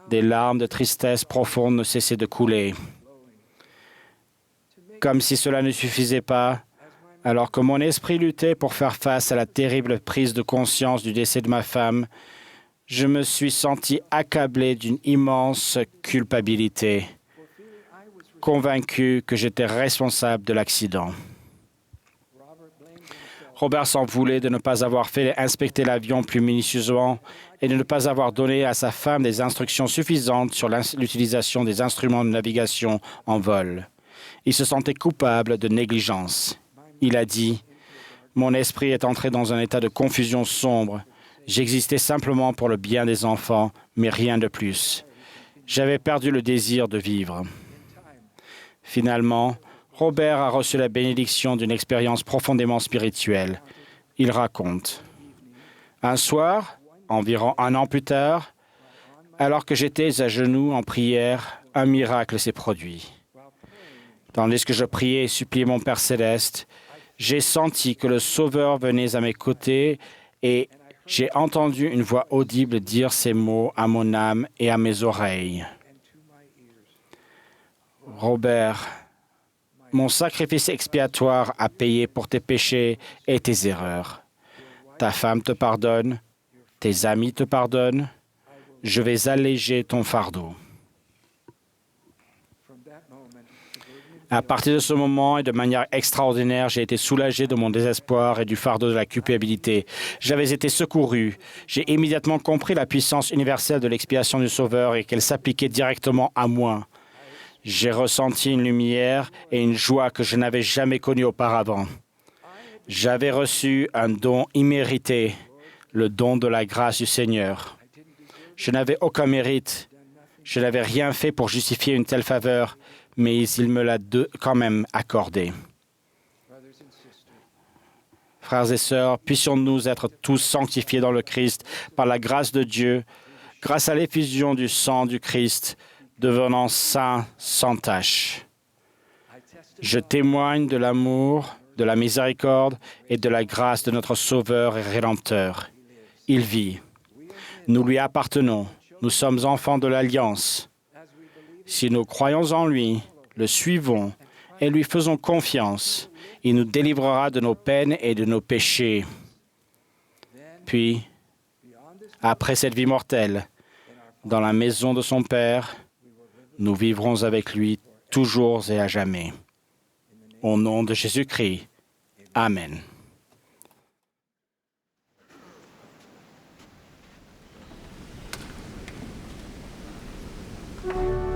C: Des larmes de tristesse profonde ne cessaient de couler. Comme si cela ne suffisait pas, alors que mon esprit luttait pour faire face à la terrible prise de conscience du décès de ma femme, je me suis senti accablé d'une immense culpabilité, convaincu que j'étais responsable de l'accident. Robert s'en voulait de ne pas avoir fait inspecter l'avion plus minutieusement et de ne pas avoir donné à sa femme des instructions suffisantes sur l'utilisation des instruments de navigation en vol. Il se sentait coupable de négligence. Il a dit « Mon esprit est entré dans un état de confusion sombre. J'existais simplement pour le bien des enfants, mais rien de plus. J'avais perdu le désir de vivre. » Finalement, Robert a reçu la bénédiction d'une expérience profondément spirituelle. Il raconte. Un soir, environ 1 an plus tard, alors que j'étais à genoux en prière, un miracle s'est produit. Tandis que je priais et suppliais mon Père céleste, j'ai senti que le Sauveur venait à mes côtés et j'ai entendu une voix audible dire ces mots à mon âme et à mes oreilles. Robert, mon sacrifice expiatoire a payé pour tes péchés et tes erreurs. Ta femme te pardonne, tes amis te pardonnent. Je vais alléger ton fardeau. À partir de ce moment et de manière extraordinaire, j'ai été soulagé de mon désespoir et du fardeau de la culpabilité. J'avais été secouru. J'ai immédiatement compris la puissance universelle de l'expiation du Sauveur et qu'elle s'appliquait directement à moi. J'ai ressenti une lumière et une joie que je n'avais jamais connues auparavant. J'avais reçu un don immérité, le don de la grâce du Seigneur. Je n'avais aucun mérite. Je n'avais rien fait pour justifier une telle faveur, mais il me l'a quand même accordé. Frères et sœurs, puissions-nous être tous sanctifiés dans le Christ par la grâce de Dieu, grâce à l'effusion du sang du Christ, devenant saints sans tache. Je témoigne de l'amour, de la miséricorde et de la grâce de notre Sauveur et Rédempteur. Il vit. Nous lui appartenons. Nous sommes enfants de l'Alliance. Si nous croyons en lui, le suivons et lui faisons confiance, il nous délivrera de nos peines et de nos péchés. Puis, après cette vie mortelle, dans la maison de son Père, nous vivrons avec lui toujours et à jamais. Au nom de Jésus-Christ. Amen.
G: What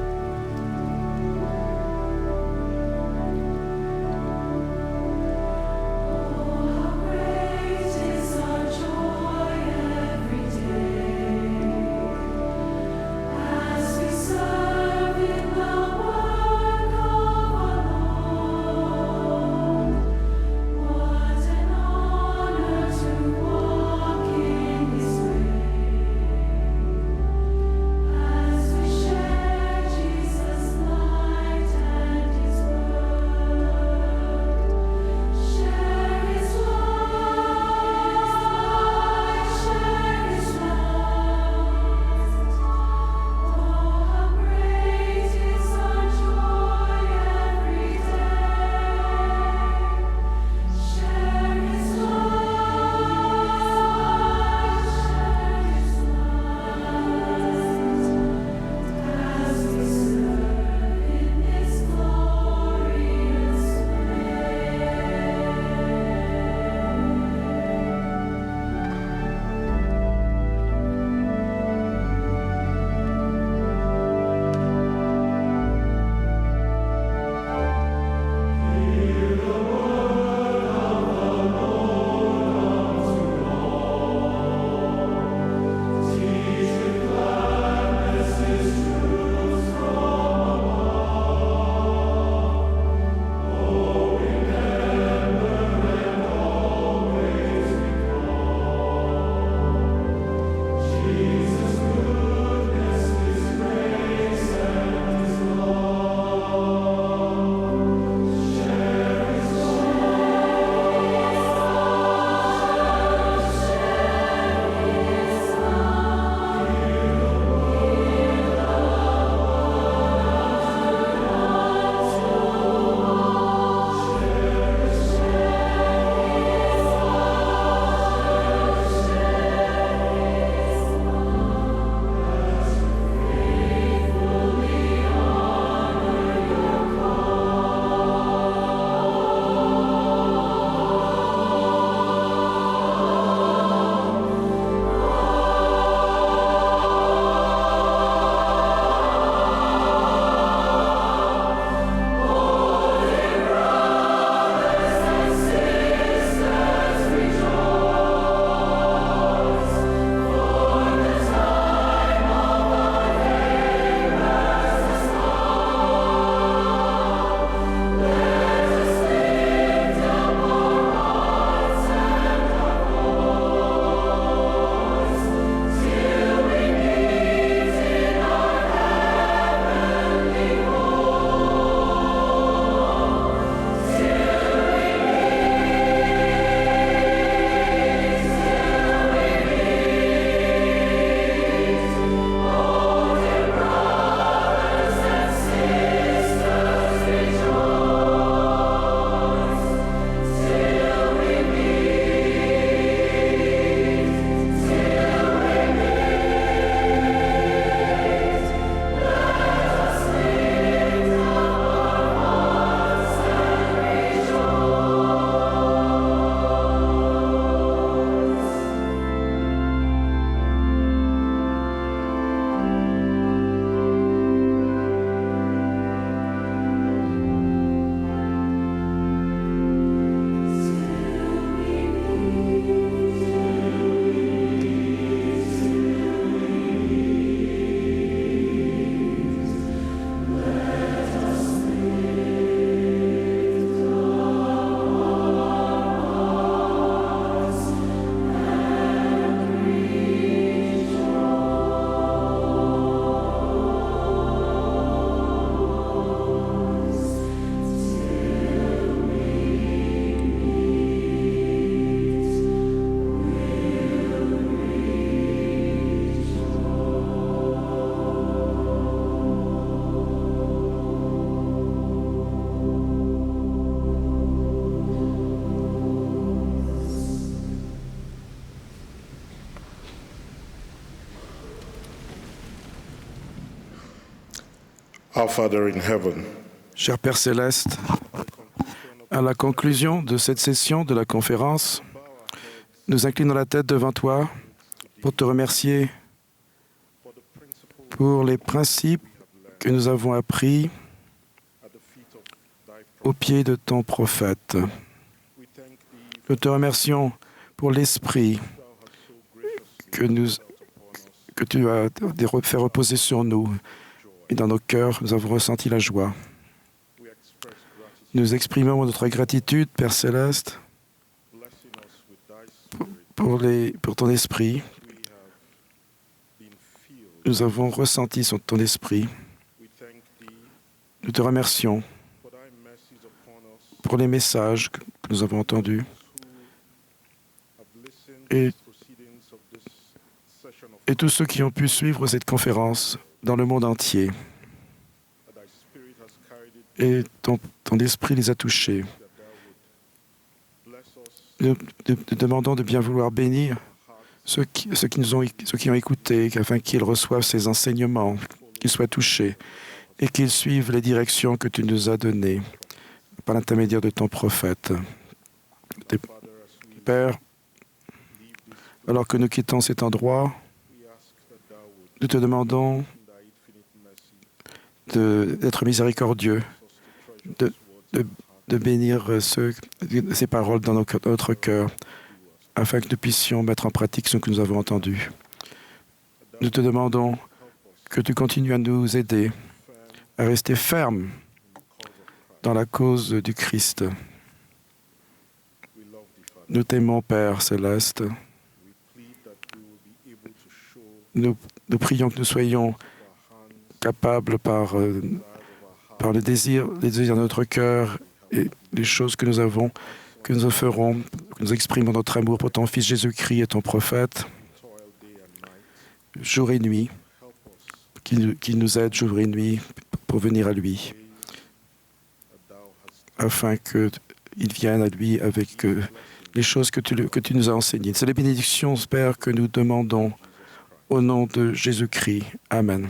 G: Our Father in heaven,
B: Cher Père céleste, à la conclusion de cette session de la conférence, nous inclinons la tête devant toi pour te remercier pour les principes que nous avons appris au pied de ton prophète. Nous te remercions pour l'esprit que tu as fait reposer sur nous. Et dans nos cœurs, nous avons ressenti la joie. Nous exprimons notre gratitude, Père céleste, pour ton esprit. Nous avons ressenti ton esprit. Nous te remercions pour les messages que nous avons entendus et tous ceux qui ont pu suivre cette conférence dans le monde entier. Et ton esprit les a touchés. Nous demandons de bien vouloir bénir ceux qui ont écouté, afin qu'ils reçoivent ces enseignements, qu'ils soient touchés et qu'ils suivent les directions que tu nous as données par l'intermédiaire de ton prophète. Père, alors que nous quittons cet endroit, nous te demandons d'être miséricordieux, de bénir ces paroles dans notre cœur, afin que nous puissions mettre en pratique ce que nous avons entendu. Nous te demandons que tu continues à nous aider à rester fermes dans la cause du Christ. Nous t'aimons, Père céleste. Nous prions que nous soyons capables par le désir de notre cœur et les choses que nous avons, que nous ferons, que nous exprimons notre amour pour ton Fils Jésus-Christ et ton prophète, jour et nuit, qu'il nous aide jour et nuit pour venir à lui, afin qu'il vienne à lui avec les choses que tu nous as enseignées. C'est les bénédictions, Père, que nous demandons au nom de Jésus-Christ. Amen.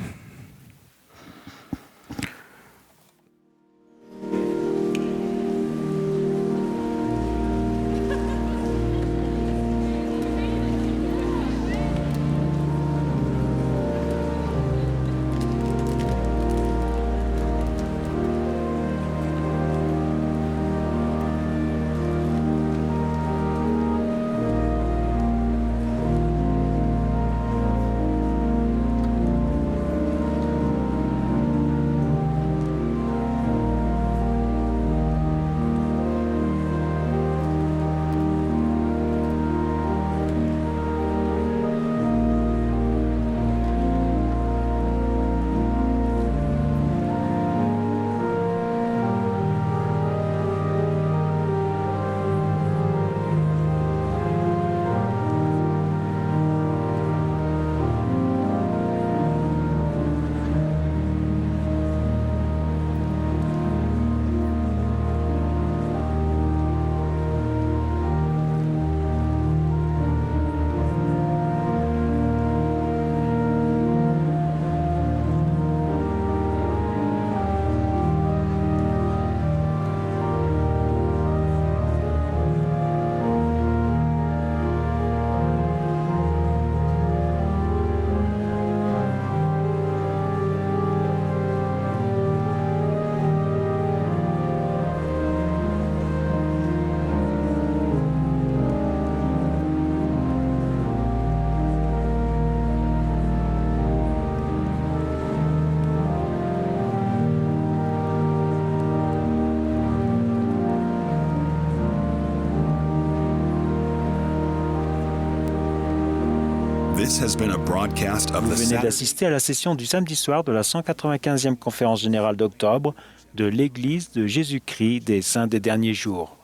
A: Vous venez d'assister à la session du samedi soir de la 195e conférence générale d'octobre de l'Église de Jésus-Christ des Saints des Derniers Jours.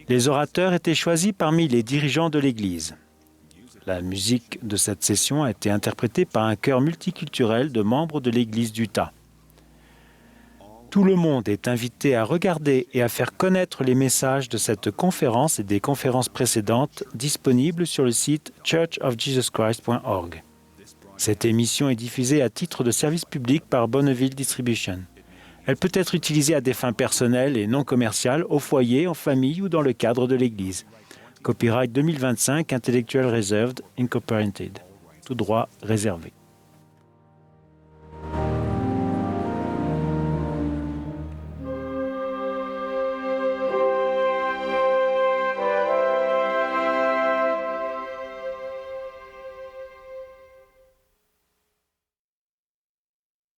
A: Les orateurs étaient choisis parmi les dirigeants de l'Église. La musique de cette session a été interprétée par un chœur multiculturel de membres de l'Église d'Utah. Tout le monde est invité à regarder et à faire connaître les messages de cette conférence et des conférences précédentes disponibles sur le site churchofjesuschrist.org. Cette émission est diffusée à titre de service public par Bonneville Distribution. Elle peut être utilisée à des fins personnelles et non commerciales, au foyer, en famille ou dans le cadre de l'Église. Copyright 2025, Intellectual Reserved, Incorporated. Tout droit réservé.